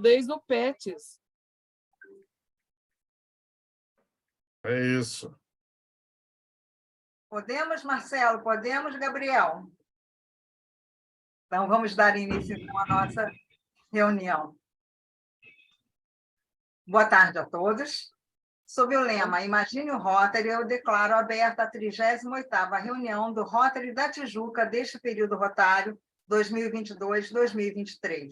desde o PETS. É isso. Podemos, Marcelo? Podemos, Gabriel? Então, vamos dar início à nossa reunião. Boa tarde a todos. Sob o lema Imagine o Rotary, eu declaro aberta a 38ª reunião do Rotary da Tijuca deste período rotário 2022-2023.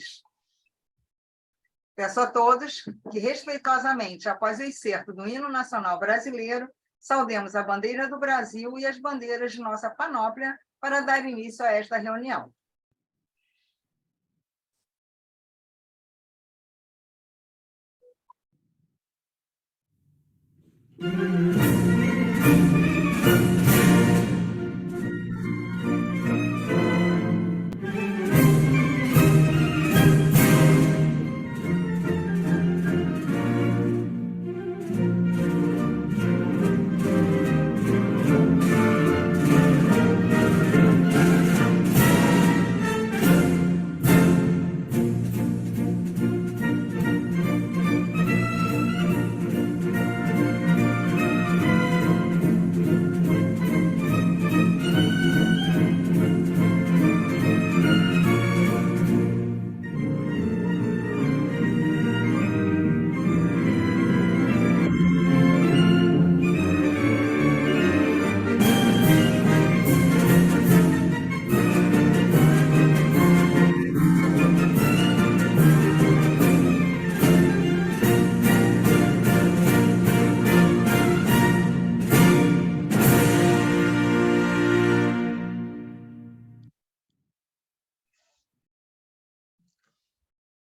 Peço a todos que, respeitosamente, após o excerto do hino nacional brasileiro, saudemos a bandeira do Brasil e as bandeiras de nossa panóplia para dar início a esta reunião.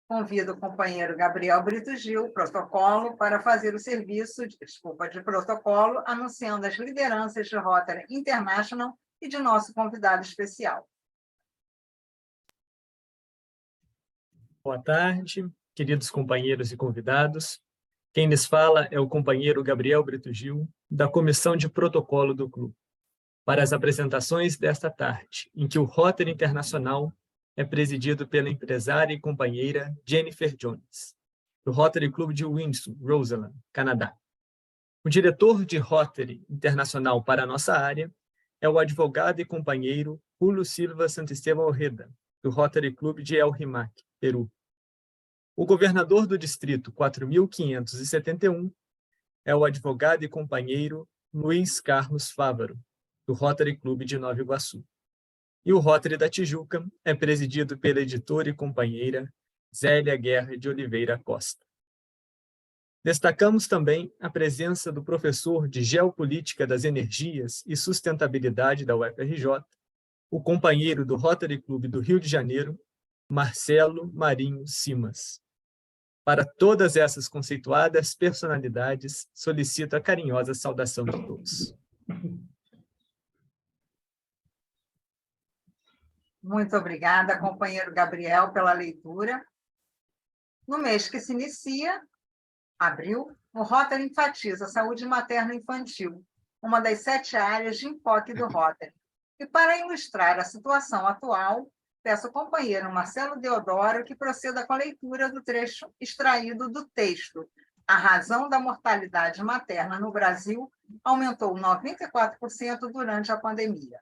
Convido o companheiro Gabriel Brito Gil, protocolo, para fazer o serviço de protocolo, anunciando as lideranças de Rotary International e de nosso convidado especial. Boa tarde, queridos companheiros e convidados. Quem lhes fala é o companheiro Gabriel Brito Gil, da Comissão de Protocolo do Clube, para as apresentações desta tarde, em que o Rotary Internacional é presidido pela empresária e companheira Jennifer Jones, do Rotary Clube de Windsor, Roseland, Canadá. O diretor de Rotary Internacional para a nossa área é o advogado e companheiro Julio Silva Santisteban Ojeda, do Rotary Clube de El Rimac, Peru. O governador do distrito 4571 é o advogado e companheiro Luiz Carlos Fávaro, do Rotary Clube de Nova Iguaçu. E o Rotary da Tijuca é presidido pela editora e companheira Zélia Guerra de Oliveira Costa. Destacamos também a presença do professor de Geopolítica das Energias e Sustentabilidade da UFRJ, o companheiro do Rotary Clube do Rio de Janeiro, Marcelo Marinho Simas. Para todas essas conceituadas personalidades, solicito a carinhosa saudação de todos. Muito obrigada, companheiro Gabriel, pela leitura. No mês que se inicia, abril, o Rotary enfatiza a saúde materno-infantil, uma das 7 áreas de enfoque do Rotary. E para ilustrar a situação atual, peço ao companheiro Marcelo Deodoro que proceda com a leitura do trecho extraído do texto A razão da mortalidade materna no Brasil aumentou 94% durante a pandemia.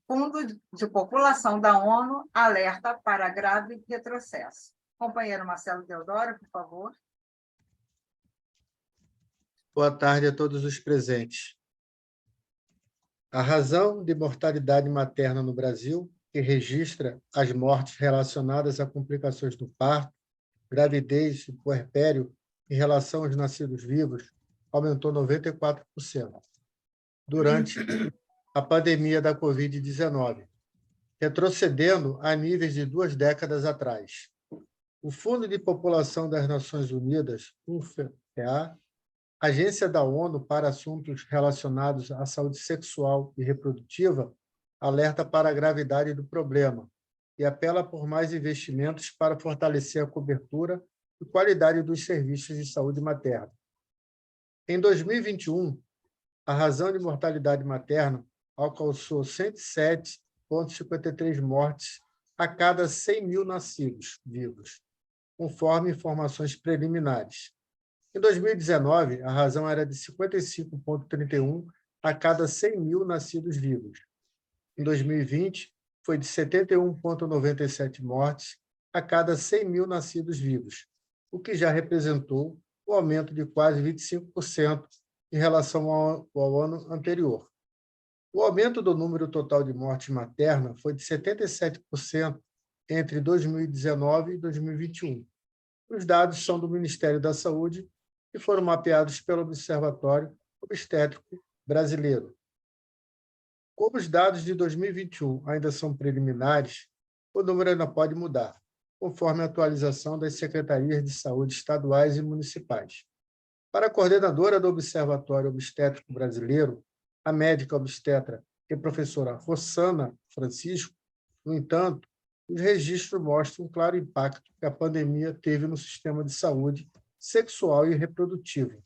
Fundo de População da ONU alerta para grave retrocesso. Companheiro Marcelo Deodoro, por favor. Boa tarde a todos os presentes. A razão de mortalidade materna no Brasil, que registra as mortes relacionadas a complicações do parto, gravidez e puerpério em relação aos nascidos vivos, aumentou 94% durante a pandemia da Covid-19, retrocedendo a níveis de 2 décadas atrás. O Fundo de População das Nações Unidas, UNFPA, Agência da ONU para Assuntos Relacionados à Saúde Sexual e Reprodutiva, alerta para a gravidade do problema e apela por mais investimentos para fortalecer a cobertura e qualidade dos serviços de saúde materna. Em 2021, a razão de mortalidade materna alcançou 107,53 mortes a cada 100 mil nascidos vivos, conforme informações preliminares. Em 2019, a razão era de 55,31 a cada 100 mil nascidos vivos. Em 2020, foi de 71,97 mortes a cada 100 mil nascidos vivos, o que já representou um aumento de quase 25% em relação ao ano anterior. O aumento do número total de mortes maternas foi de 77% entre 2019 e 2021. Os dados são do Ministério da Saúde e foram mapeados pelo Observatório Obstétrico Brasileiro. Como os dados de 2021 ainda são preliminares, o número ainda pode mudar, conforme a atualização das secretarias de saúde estaduais e municipais. Para a coordenadora do Observatório Obstétrico Brasileiro, a médica obstetra e professora Rossana Francisco, no entanto, os registros mostram um claro impacto que a pandemia teve no sistema de saúde sexual e reprodutivo.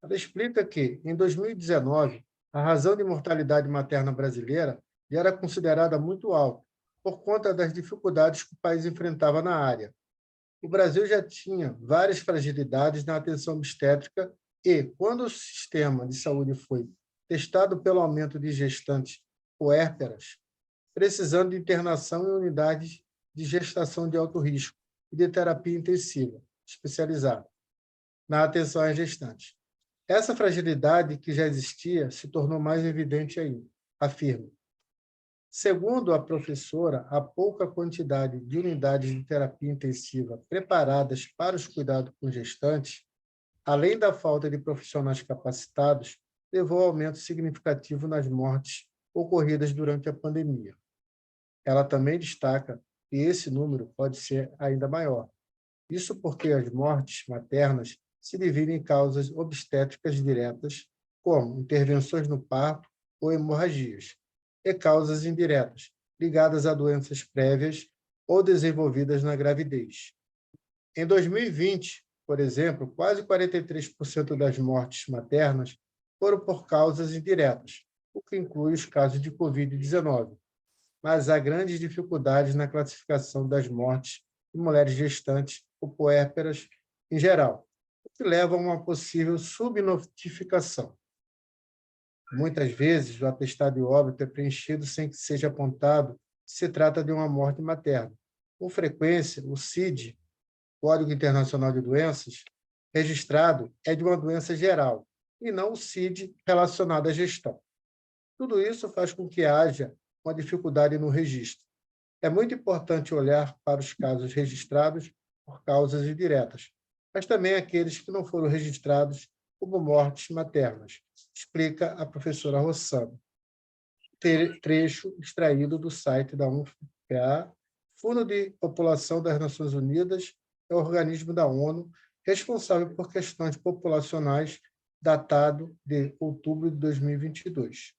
Ela explica que, em 2019, a razão de mortalidade materna brasileira já era considerada muito alta, por conta das dificuldades que o país enfrentava na área. O Brasil já tinha várias fragilidades na atenção obstétrica e, quando o sistema de saúde foi testado pelo aumento de gestantes puérperas, precisando de internação em unidades de gestação de alto risco e de terapia intensiva, especializada, na atenção às gestantes. Essa fragilidade que já existia se tornou mais evidente ainda, afirma. Segundo a professora, a pouca quantidade de unidades de terapia intensiva preparadas para os cuidados com gestantes, além da falta de profissionais capacitados, levou ao aumento significativo nas mortes ocorridas durante a pandemia. Ela também destaca que esse número pode ser ainda maior. Isso porque as mortes maternas se dividem em causas obstétricas diretas, como intervenções no parto ou hemorragias, e causas indiretas, ligadas a doenças prévias ou desenvolvidas na gravidez. Em 2020, por exemplo, quase 43% das mortes maternas foram por causas indiretas, o que inclui os casos de Covid-19. Mas há grandes dificuldades na classificação das mortes de mulheres gestantes ou puérperas em geral, o que leva a uma possível subnotificação. Muitas vezes, o atestado de óbito é preenchido sem que seja apontado que se trata de uma morte materna. Com frequência, o CID, Código Internacional de Doenças, registrado é de uma doença geral, e não o CID relacionado à gestão. Tudo isso faz com que haja uma dificuldade no registro. É muito importante olhar para os casos registrados por causas indiretas, mas também aqueles que não foram registrados como mortes maternas, explica a professora Rossana. Trecho extraído do site da UNFPA, Fundo de População das Nações Unidas, é o organismo da ONU responsável por questões populacionais, datado de outubro de 2022.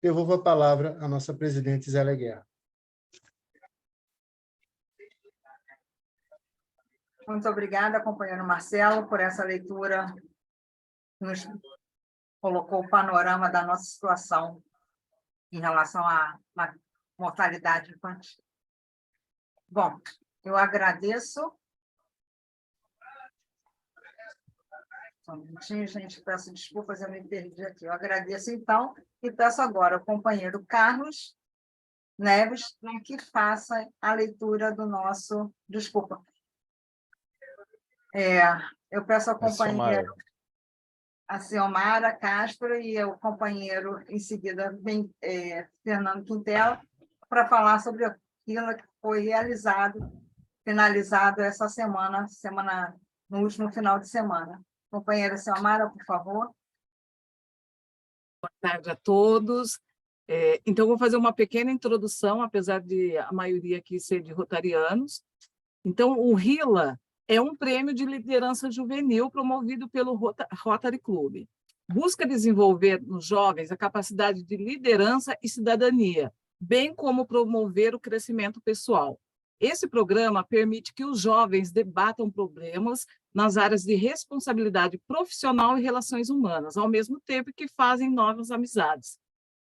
Devolvo a palavra à nossa presidente Zélia Guerra. Muito obrigada, companheiro Marcelo, por essa leitura que nos colocou o panorama da nossa situação em relação à mortalidade infantil. Bom, eu agradeço. Só um minutinho, gente, peço desculpas, eu me perdi aqui. Eu agradeço, então, e peço agora ao companheiro Carlos Neves que faça a leitura do nosso... Desculpa. Eu peço ao companheiro a Ciomara Castro e o companheiro, em seguida, Fernando Quintela, para falar sobre aquilo que foi finalizado essa semana, no último final de semana. Companheira Ciomara, por favor. Boa tarde a todos. Então, vou fazer uma pequena introdução, apesar de a maioria aqui ser de rotarianos. Então, o RILA é um prêmio de liderança juvenil promovido pelo Rotary Club. Busca desenvolver nos jovens a capacidade de liderança e cidadania, bem como promover o crescimento pessoal. Esse programa permite que os jovens debatam problemas nas áreas de responsabilidade profissional e relações humanas, ao mesmo tempo que fazem novas amizades.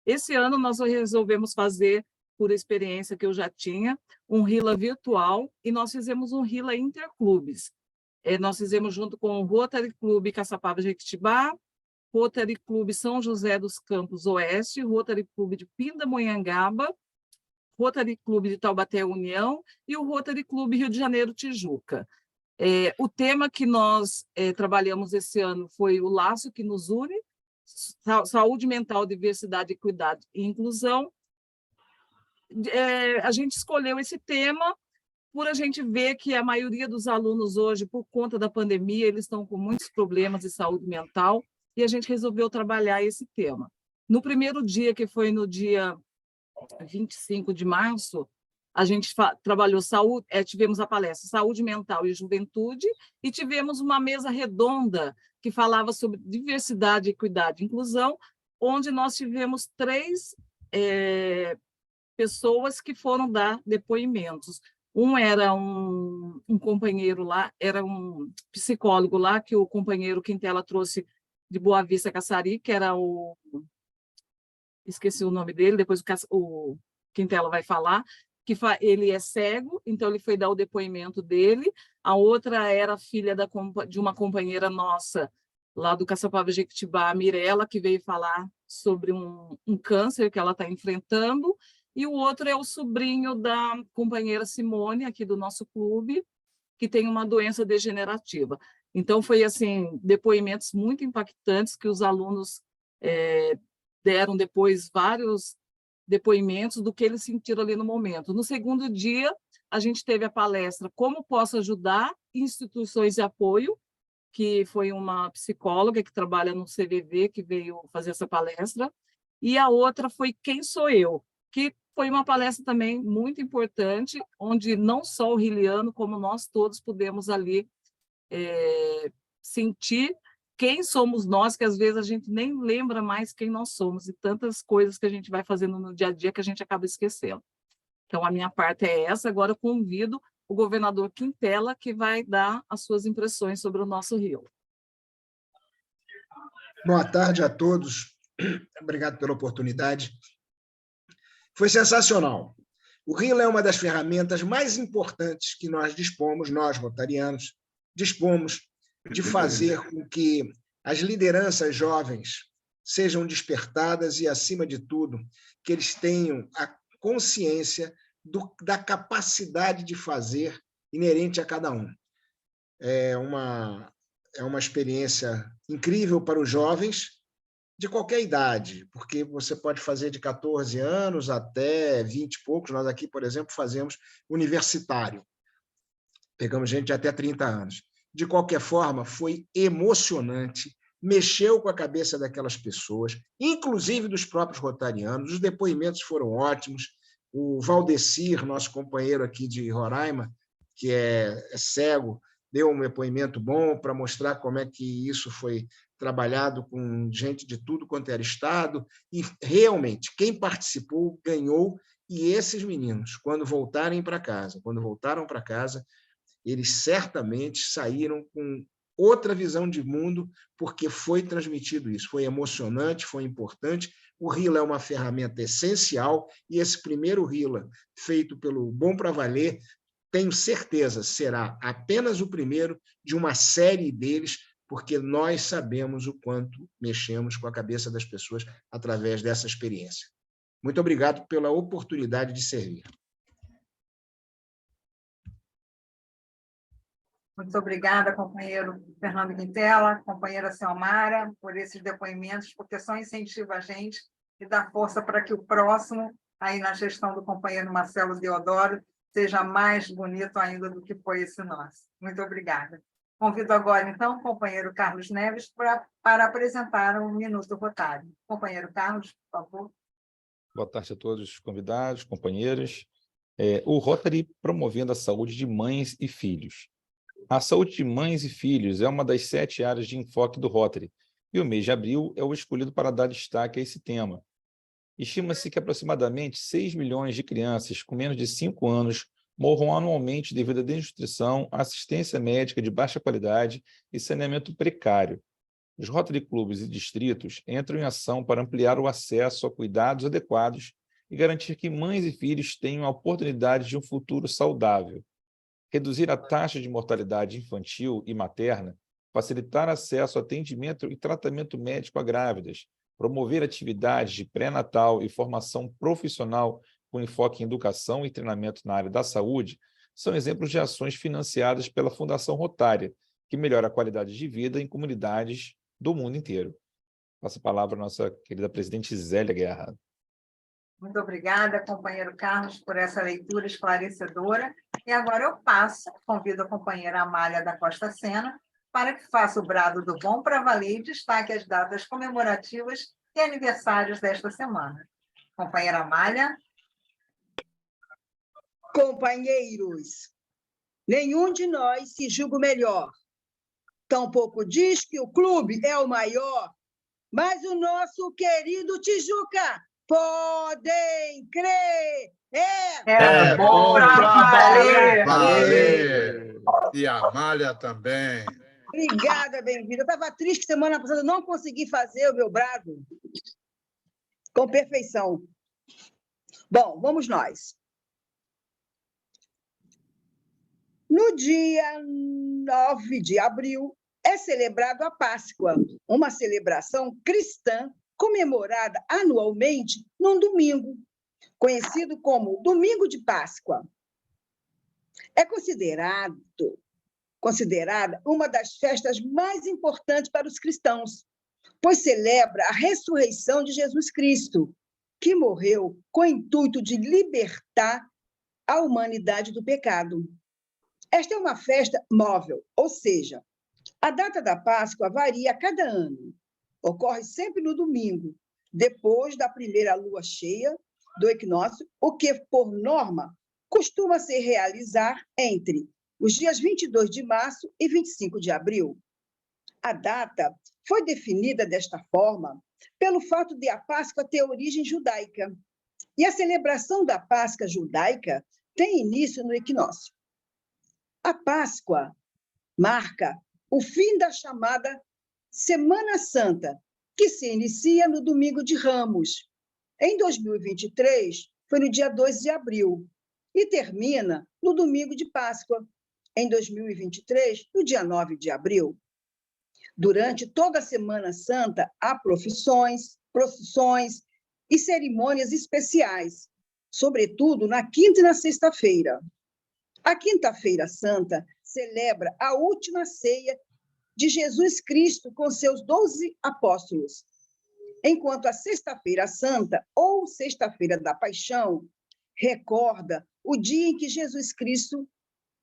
Esse ano, nós resolvemos fazer por experiência que eu já tinha, um RILA virtual, e nós fizemos um RILA interclubes. Nós fizemos junto com o Rotary Clube Caçapava Jequitibá, Rotary Clube São José dos Campos Oeste, Rotary Clube de Pindamonhangaba, Rotary Clube de Taubaté União e o Rotary Clube Rio de Janeiro Tijuca. O tema que nós trabalhamos esse ano foi o laço que nos une, saúde mental, diversidade, equidade e inclusão. A gente escolheu esse tema por a gente ver que a maioria dos alunos hoje, por conta da pandemia, eles estão com muitos problemas de saúde mental, e a gente resolveu trabalhar esse tema. No primeiro dia, que foi no dia 25 de março, a gente trabalhou saúde, tivemos a palestra Saúde Mental e Juventude, e tivemos uma mesa redonda que falava sobre diversidade, equidade e inclusão, onde nós tivemos 3 pessoas que foram dar depoimentos. Um era um companheiro lá, era um psicólogo lá, que o companheiro Quintela trouxe de Boa Vista Caçari, que era o... Esqueci o nome dele, depois o Quintela vai falar, que ele é cego, então ele foi dar o depoimento dele. A outra era filha de uma companheira nossa, lá do Caçapava Jequitibá, a Mirella, que veio falar sobre um câncer que ela está enfrentando. E o outro é o sobrinho da companheira Simone, aqui do nosso clube, que tem uma doença degenerativa. Então, foi assim, depoimentos muito impactantes que os alunos deram depois vários depoimentos do que eles sentiram ali no momento. No segundo dia, a gente teve a palestra Como Posso Ajudar Instituições de Apoio, que foi uma psicóloga que trabalha no CVV, que veio fazer essa palestra, e a outra foi Quem Sou Eu?, que foi uma palestra também muito importante, onde não só o riliano, como nós todos pudemos ali sentir quem somos nós, que às vezes a gente nem lembra mais quem nós somos, e tantas coisas que a gente vai fazendo no dia a dia que a gente acaba esquecendo. Então, a minha parte é essa. Agora eu convido o governador Quintela, que vai dar as suas impressões sobre o nosso Rio. Boa tarde a todos. Obrigado pela oportunidade. Foi sensacional. O RILA é uma das ferramentas mais importantes que nós dispomos, nós, rotarianos, dispomos de fazer com que as lideranças jovens sejam despertadas e, acima de tudo, que eles tenham a consciência da capacidade de fazer inerente a cada um. É uma experiência incrível para os jovens, de qualquer idade, porque você pode fazer de 14 anos até 20 e poucos. Nós aqui, por exemplo, fazemos universitário. Pegamos gente de até 30 anos. De qualquer forma, foi emocionante, mexeu com a cabeça daquelas pessoas, inclusive dos próprios rotarianos. Os depoimentos foram ótimos. O Valdecir, nosso companheiro aqui de Roraima, que é cego, deu um depoimento bom para mostrar como é que isso foi trabalhado com gente de tudo quanto era estado, e realmente quem participou ganhou. E esses meninos, quando voltaram para casa, eles certamente saíram com outra visão de mundo, porque foi transmitido isso. Foi emocionante, foi importante. O RILA é uma ferramenta essencial, e esse primeiro RILA, feito pelo Bom Pra Valer, tenho certeza, será apenas o primeiro de uma série deles, porque nós sabemos o quanto mexemos com a cabeça das pessoas através dessa experiência. Muito obrigado pela oportunidade de servir. Muito obrigada, companheiro Fernando Quintela, companheira Selmara, por esses depoimentos, porque só incentiva a gente e dá força para que o próximo, aí na gestão do companheiro Marcelo Deodoro, seja mais bonito ainda do que foi esse nosso. Muito obrigada. Convido agora, então, o companheiro Carlos Neves para apresentar o Minuto Rotário. Companheiro Carlos, por favor. Boa tarde a todos os convidados, companheiros. O Rotary promovendo a saúde de mães e filhos. A saúde de mães e filhos é uma das 7 áreas de enfoque do Rotary, e o mês de abril é o escolhido para dar destaque a esse tema. Estima-se que aproximadamente 6 milhões de crianças com menos de 5 anos morram anualmente devido à desnutrição, assistência médica de baixa qualidade e saneamento precário. Os Rotary Clubes e distritos entram em ação para ampliar o acesso a cuidados adequados e garantir que mães e filhos tenham a oportunidade de um futuro saudável. Reduzir a taxa de mortalidade infantil e materna, facilitar acesso a atendimento e tratamento médico a grávidas, promover atividades de pré-natal e formação profissional com enfoque em educação e treinamento na área da saúde, são exemplos de ações financiadas pela Fundação Rotária, que melhora a qualidade de vida em comunidades do mundo inteiro. Passo a palavra à nossa querida presidente Zélia Guerra. Muito obrigada, companheiro Carlos, por essa leitura esclarecedora. E agora eu convido a companheira Amália da Costa Sena para que faça o brado do bom para valer e destaque as datas comemorativas e aniversários desta semana. Companheira Amália. Companheiros, nenhum de nós se julga o melhor. Tampouco diz que o clube é o maior, mas o nosso querido Tijuca, podem crer, É bom pra valer! Valer! E a Amália também. Obrigada, bem-vinda. Eu estava triste semana passada, não consegui fazer o meu brado com perfeição. Bom, vamos nós. No dia 9 de abril, é celebrado a Páscoa, uma celebração cristã comemorada anualmente num domingo, conhecido como Domingo de Páscoa. É considerada uma das festas mais importantes para os cristãos, pois celebra a ressurreição de Jesus Cristo, que morreu com o intuito de libertar a humanidade do pecado. Esta é uma festa móvel, ou seja, a data da Páscoa varia a cada ano. Ocorre sempre no domingo, depois da primeira lua cheia do equinócio, o que, por norma, costuma se realizar entre os dias 22 de março e 25 de abril. A data foi definida desta forma pelo fato de a Páscoa ter origem judaica, e a celebração da Páscoa judaica tem início no equinócio. A Páscoa marca o fim da chamada Semana Santa, que se inicia no Domingo de Ramos. Em 2023, foi no dia 2 de abril, e termina no Domingo de Páscoa, em 2023, no dia 9 de abril. Durante toda a Semana Santa, há procissões e cerimônias especiais, sobretudo na quinta e na sexta-feira. A Quinta-feira Santa celebra a última ceia de Jesus Cristo com seus 12 apóstolos, enquanto a Sexta-feira Santa, ou Sexta-feira da Paixão, recorda o dia em que Jesus Cristo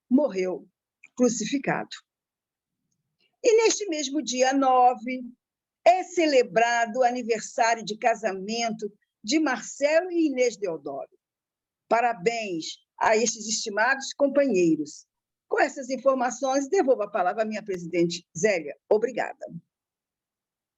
morreu crucificado. E neste mesmo dia 9, é celebrado o aniversário de casamento de Marcelo e Inês Deodoro. Parabéns a estes estimados companheiros. Com essas informações, devolvo a palavra à minha presidente Zélia. Obrigada.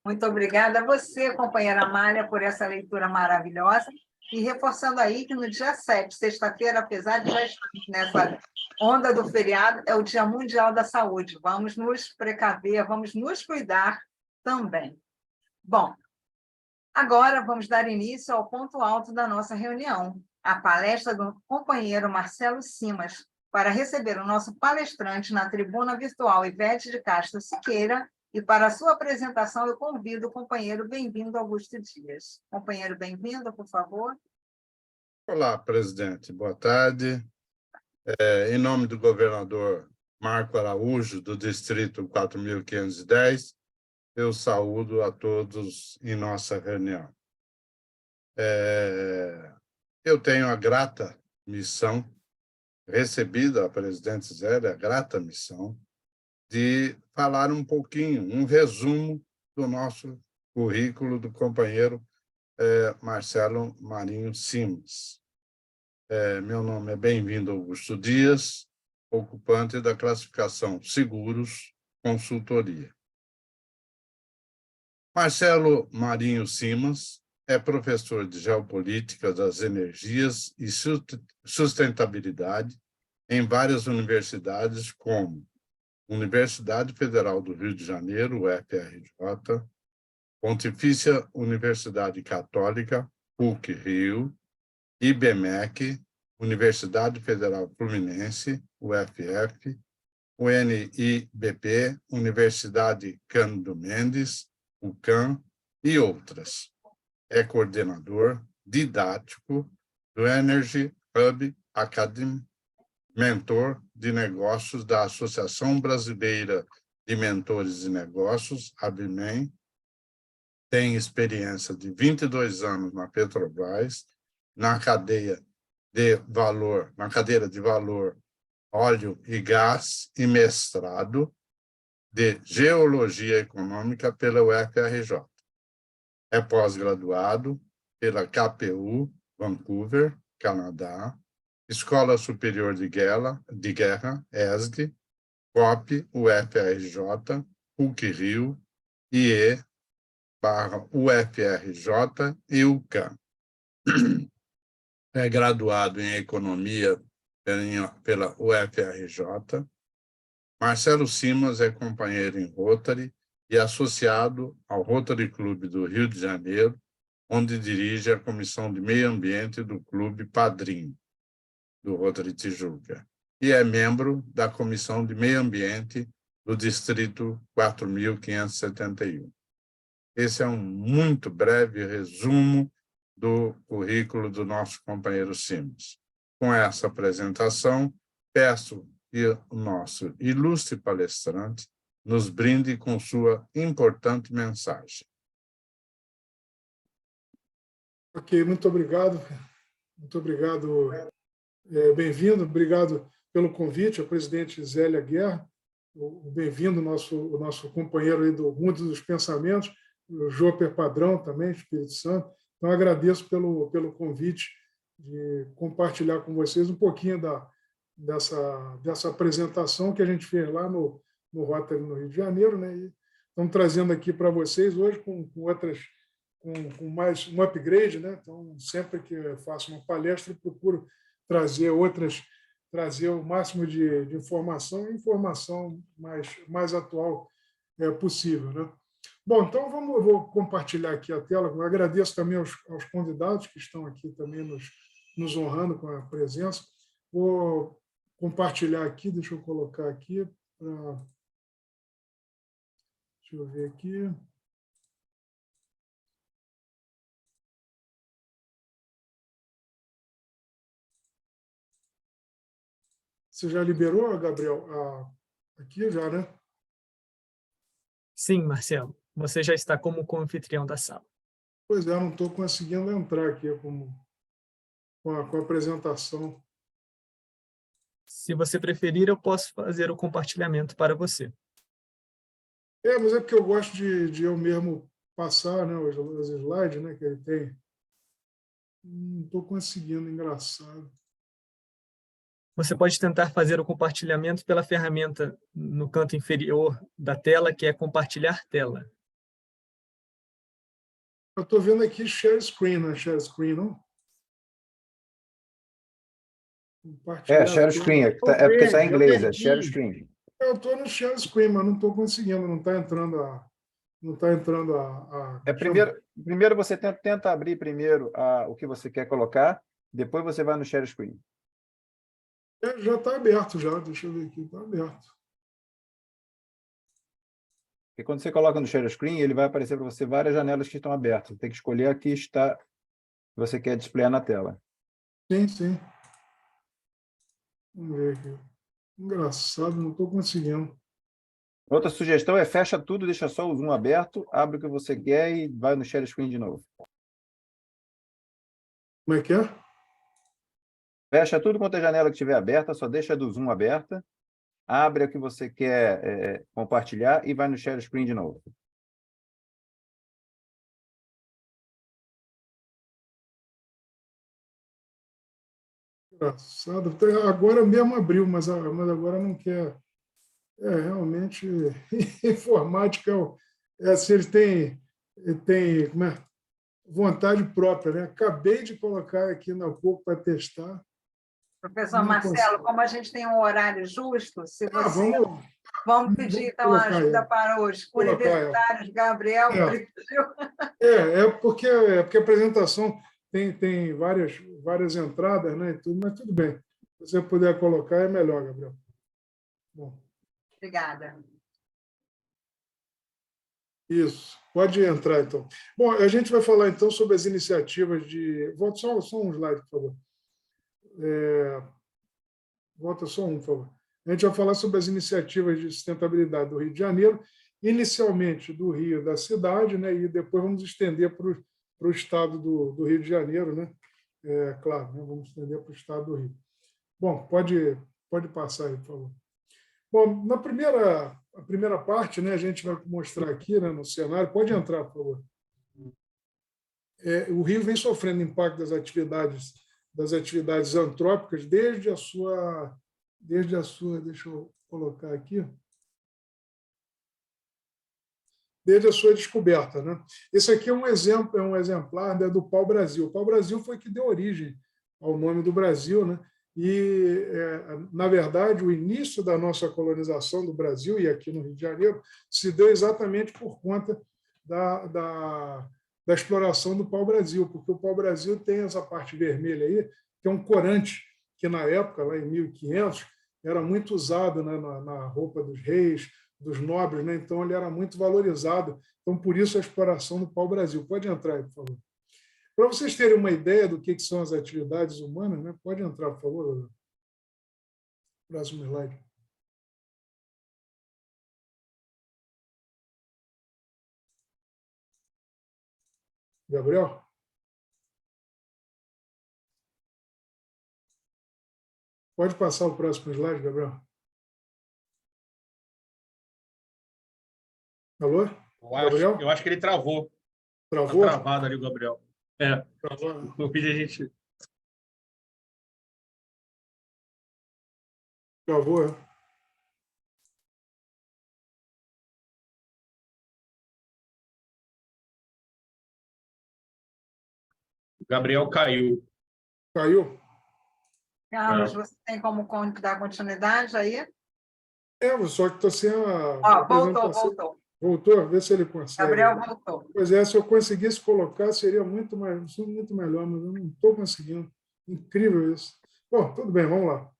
Muito obrigada a você, companheira Amália, por essa leitura maravilhosa. E reforçando aí que no dia 7, sexta-feira, apesar de já estarmos nessa onda do feriado, é o Dia Mundial da Saúde. Vamos nos precaver, vamos nos cuidar também. Bom, agora vamos dar início ao ponto alto da nossa reunião, a palestra do companheiro Marcelo Simas, para receber o nosso palestrante na tribuna virtual Ivete de Castro Siqueira, e para a sua apresentação eu convido o companheiro Bem-vindo Augusto Dias. Companheiro Bem-vindo, por favor. Olá, presidente. Boa tarde. Em nome do governador Marco Araújo, do Distrito 4.510, eu saúdo a todos em nossa reunião. Eu tenho a grata missão, recebida a presidente Zélia, a grata missão, de falar um pouquinho, um resumo do nosso currículo do companheiro Marcelo Marinho Simas. Meu nome é Bem-vindo Augusto Dias, ocupante da classificação Seguros Consultoria. Marcelo Marinho Simas é professor de Geopolítica das Energias e Sustentabilidade em várias universidades, como Universidade Federal do Rio de Janeiro, UFRJ, Pontifícia Universidade Católica, PUC-Rio, IBMEC, Universidade Federal Fluminense, UFF, UNIBP, Universidade Cândido Mendes, UCAM e outras. É coordenador didático do Energy Hub Academy, mentor de negócios da Associação Brasileira de Mentores de Negócios, ABMEN, tem experiência de 22 anos na Petrobras, na cadeira de valor óleo e gás e mestrado de Geologia Econômica pela UFRJ. É pós-graduado pela KPU, Vancouver, Canadá, Escola Superior de Guerra, ESG, COP, UFRJ, PUC-Rio, IE/UFRJ e UCAM. É graduado em Economia pela UFRJ. Marcelo Simas é companheiro em Rotary e associado ao Rotary Clube do Rio de Janeiro, onde dirige a Comissão de Meio Ambiente do Clube Padrim, do Rotary Tijuca, e é membro da Comissão de Meio Ambiente do Distrito 4.571. Esse é um muito breve resumo do currículo do nosso companheiro Simas. Com essa apresentação, peço que o nosso ilustre palestrante nos brinde com sua importante mensagem. Ok, muito obrigado. Muito obrigado. Bem-vindo, obrigado pelo convite ao presidente Zélia Guerra. Bem-vindo o nosso companheiro aí do Mundo dos Pensamentos, o Joper Padrão também, Espírito Santo. Então, agradeço pelo convite de compartilhar com vocês um pouquinho dessa apresentação que a gente fez lá no Rotary, no Rio de Janeiro, né? E estamos trazendo aqui para vocês hoje com mais um upgrade, né? Então, sempre que eu faço uma palestra, eu procuro trazer o máximo de informação e informação mais atual possível, né? Bom, então eu vou compartilhar aqui a tela. Eu agradeço também aos convidados que estão aqui também nos honrando com a presença. Vou compartilhar aqui, deixa eu colocar aqui. Deixa eu ver aqui. Você já liberou, Gabriel? Aqui já, né? Sim, Marcelo. Você já está como anfitrião da sala. Pois é, não estou conseguindo entrar aqui com a apresentação. Se você preferir, eu posso fazer o compartilhamento para você. Mas é porque eu gosto de eu mesmo passar, né, os slides, né, que ele tem. Não estou conseguindo, engraçado. Você pode tentar fazer o compartilhamento pela ferramenta no canto inferior da tela, que é compartilhar tela. Eu estou vendo aqui share screen, não é share screen, não? Share screen, é porque está em inglês, é share screen. Eu estou no share screen, mas não estou conseguindo, não está entrando a... Primeiro você tenta abrir primeiro o que você quer colocar, depois você vai no share screen. Já está aberto, já. Deixa eu ver aqui, está aberto. E quando você coloca no share screen, ele vai aparecer para você várias janelas que estão abertas. Você tem que escolher a que você quer displayar na tela. Sim, sim. Vamos ver aqui. Engraçado, não estou conseguindo. Outra sugestão é fecha tudo, deixa só o zoom aberto, abre o que você quer e vai no share screen de novo. Como é que é? Fecha tudo quanto é janela que estiver aberta, só deixa do zoom aberta, abre o que você quer compartilhar e vai no share screen de novo. Engraçado. Agora mesmo abriu, mas agora não quer. Realmente, informática, assim, eles têm vontade própria, né? Acabei de colocar aqui na pouco para testar. Professor Marcelo, como a gente tem um horário justo, se você... Vamos pedir, então, a ajuda para os universitários, Gabriel. Porque a apresentação tem várias entradas, né, e tudo, mas tudo bem. Se você puder colocar, é melhor, Gabriel. Bom. Obrigada. Isso, pode entrar, então. Bom, a gente vai falar, então, sobre as iniciativas de... Volta só um slide, por favor. Volta só um, por favor. A gente vai falar sobre as iniciativas de sustentabilidade do Rio de Janeiro, inicialmente do Rio, da cidade, né, e depois vamos estender para o estado do Rio de Janeiro, né? Claro, né, vamos estender para o estado do Rio. Bom, pode passar aí, por favor. Bom, a primeira parte, né, a gente vai mostrar aqui, né, no cenário. Pode entrar, por favor. O Rio vem sofrendo impacto das atividades antrópicas desde a sua, deixa eu colocar aqui, desde a sua descoberta, né? Esse aqui é um exemplar, né, do pau-brasil. O pau-brasil foi que deu origem ao nome do Brasil, né? E, na verdade, o início da nossa colonização do Brasil, e aqui no Rio de Janeiro, se deu exatamente por conta da exploração do pau-brasil, porque o pau-brasil tem essa parte vermelha aí, que é um corante, que na época, lá em 1500, era muito usado, né, na roupa dos reis, dos nobres, né? Então ele era muito valorizado. Então, por isso, a exploração do pau-brasil. Pode entrar aí, por favor. Para vocês terem uma ideia do que são as atividades humanas, né? Pode entrar, por favor. Próximo slide. Gabriel? Pode passar o próximo slide, Gabriel? Alô? Gabriel? Eu acho que ele travou. Travou? Está travado ali o Gabriel. Travou. Eu pedi a gente... Travou, é? O Gabriel caiu. Caiu? Carlos, você tem como dar continuidade aí? Só que estou sem a Voltou. Voltou? Vê se ele consegue. Gabriel voltou. Pois é, se eu conseguisse colocar, seria muito melhor, mas eu não estou conseguindo. Incrível isso. Bom, tudo bem, vamos lá.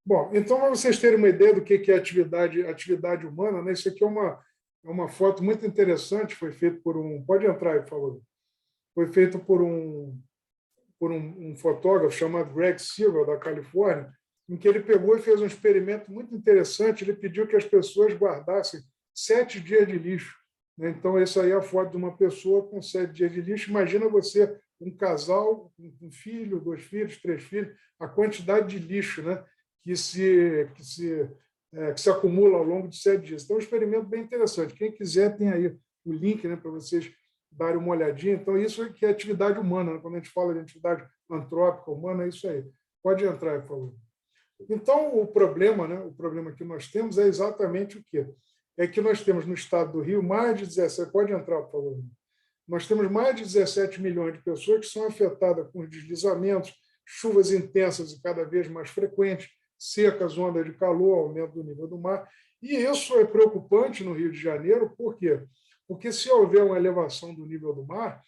Bom, então, para vocês terem uma ideia do que é atividade humana, né? Isso aqui é uma foto muito interessante, foi feito por um... Pode entrar aí, por favor. Foi feito por um fotógrafo chamado Greg Silver, da Califórnia, em que ele pegou e fez um experimento muito interessante. Ele pediu que as pessoas guardassem 7 dias de lixo, né? Então, essa aí é a foto de uma pessoa com 7 dias de lixo. Imagina você, um casal, um filho, 2 filhos, 3 filhos, a quantidade de lixo, né, que se acumula ao longo de 7 dias. Então, é um experimento bem interessante. Quem quiser, tem aí o link, né, para vocês darem uma olhadinha. Então, isso aqui é atividade humana, né? Quando a gente fala de atividade antrópica humana, é isso aí. Pode entrar, por favor. Então, o problema, né, o problema que nós temos é exatamente o quê? É que nós temos no estado do Rio mais de 17... Pode entrar, por favor. Nós temos mais de 17 milhões de pessoas que são afetadas com deslizamentos, chuvas intensas e cada vez mais frequentes, secas, ondas de calor, aumento do nível do mar. E isso é preocupante no Rio de Janeiro, por quê? Porque se houver uma elevação do nível do mar,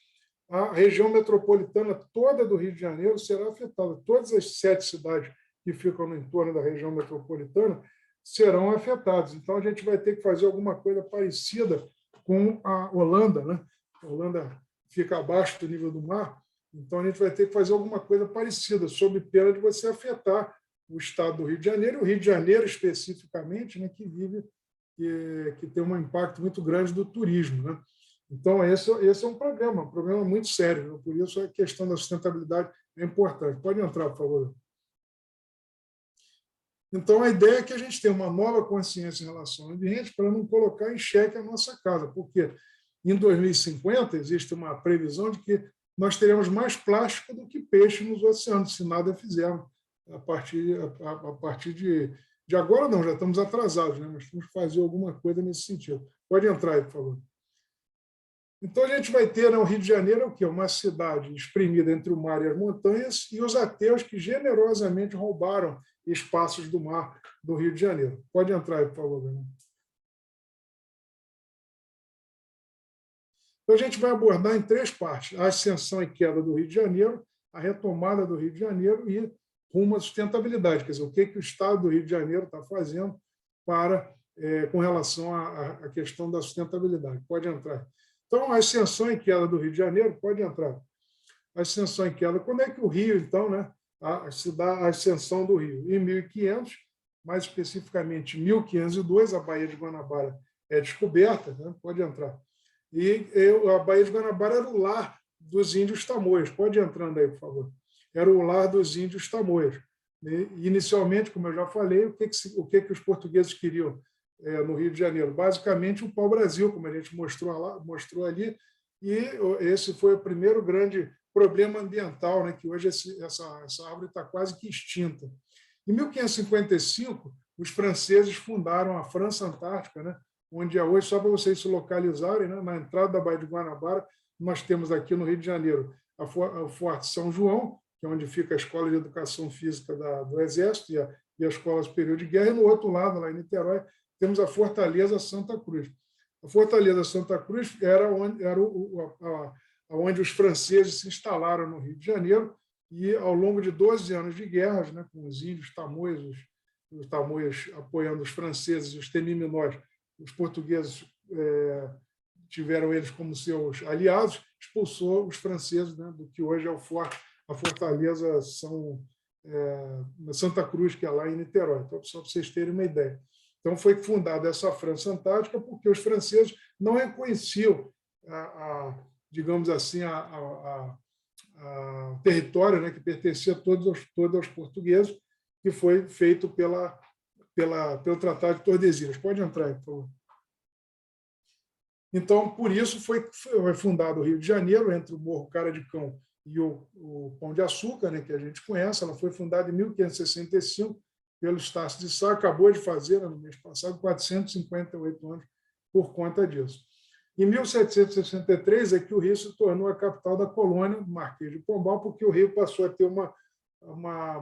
a região metropolitana toda do Rio de Janeiro será afetada. Todas as 7 cidades que ficam no entorno da região metropolitana serão afetadas. Então, a gente vai ter que fazer alguma coisa parecida com a Holanda, né? A Holanda fica abaixo do nível do mar, então a gente vai ter que fazer alguma coisa parecida, sob pena de você afetar o estado do Rio de Janeiro, o Rio de Janeiro especificamente, né, que tem um impacto muito grande do turismo, né? Então, esse é um problema muito sério, né? Por isso a questão da sustentabilidade é importante. Pode entrar, por favor. Então, a ideia é que a gente tenha uma nova consciência em relação ao ambiente para não colocar em xeque a nossa casa, porque em 2050 existe uma previsão de que nós teremos mais plástico do que peixe nos oceanos, se nada fizermos. A partir de agora, não, já estamos atrasados, né? Mas temos que fazer alguma coisa nesse sentido. Pode entrar aí, por favor. Então, a gente vai ter, né, o Rio de Janeiro é o quê? Uma cidade espremida entre o mar e as montanhas, e os ateus que generosamente roubaram espaços do mar do Rio de Janeiro. Pode entrar aí, por favor. Então, a gente vai abordar em 3 partes: a ascensão e queda do Rio de Janeiro, a retomada do Rio de Janeiro e rumo à sustentabilidade, quer dizer, o que o Estado do Rio de Janeiro está fazendo com relação à questão da sustentabilidade. Pode entrar. Então, a ascensão e queda do Rio de Janeiro, pode entrar. A ascensão e queda, quando é que o Rio, então, né, se dá a ascensão do Rio? Em 1500, mais especificamente em 1502, a Baía de Guanabara é descoberta, né, pode entrar. E a Baía de Guanabara era o lar dos índios tamoios. Pode ir entrando aí, por favor. Era o lar dos índios tamoios. E, inicialmente, como eu já falei, o que os portugueses queriam no Rio de Janeiro? Basicamente, o pau-brasil, como a gente mostrou ali, e esse foi o primeiro grande problema ambiental, né, que hoje essa árvore está quase que extinta. Em 1555, os franceses fundaram a França Antártica, né, onde é hoje, só para vocês se localizarem, né, na entrada da Baía de Guanabara, nós temos aqui no Rio de Janeiro o Forte São João, que é onde fica a Escola de Educação Física do Exército e a Escola Superior de Guerra, e no outro lado, lá em Niterói, temos a Fortaleza Santa Cruz. A Fortaleza Santa Cruz era onde os franceses se instalaram no Rio de Janeiro, e ao longo de 12 anos de guerras, né, com os índios tamoios, os tamoios apoiando os franceses e os temiminós, os portugueses tiveram eles como seus aliados, expulsou os franceses, né, do que hoje é a Fortaleza Santa Cruz, que é lá em Niterói. Então, só para vocês terem uma ideia. Então, foi fundada essa França Antártica porque os franceses não reconheciam, digamos assim, o território, né, que pertencia todos aos portugueses, que foi feito pelo Tratado de Tordesilhas. Pode entrar aí, por favor. Então, por isso, foi fundado o Rio de Janeiro, entre o Morro Cara de Cão e o Pão de Açúcar, né, que a gente conhece. Ela foi fundada em 1565 pelo Estácio de Sá, acabou de fazer, no mês passado, 458 anos por conta disso. Em 1763 é que o Rio se tornou a capital da colônia do Marquês de Pombal, porque o Rio passou a ter uma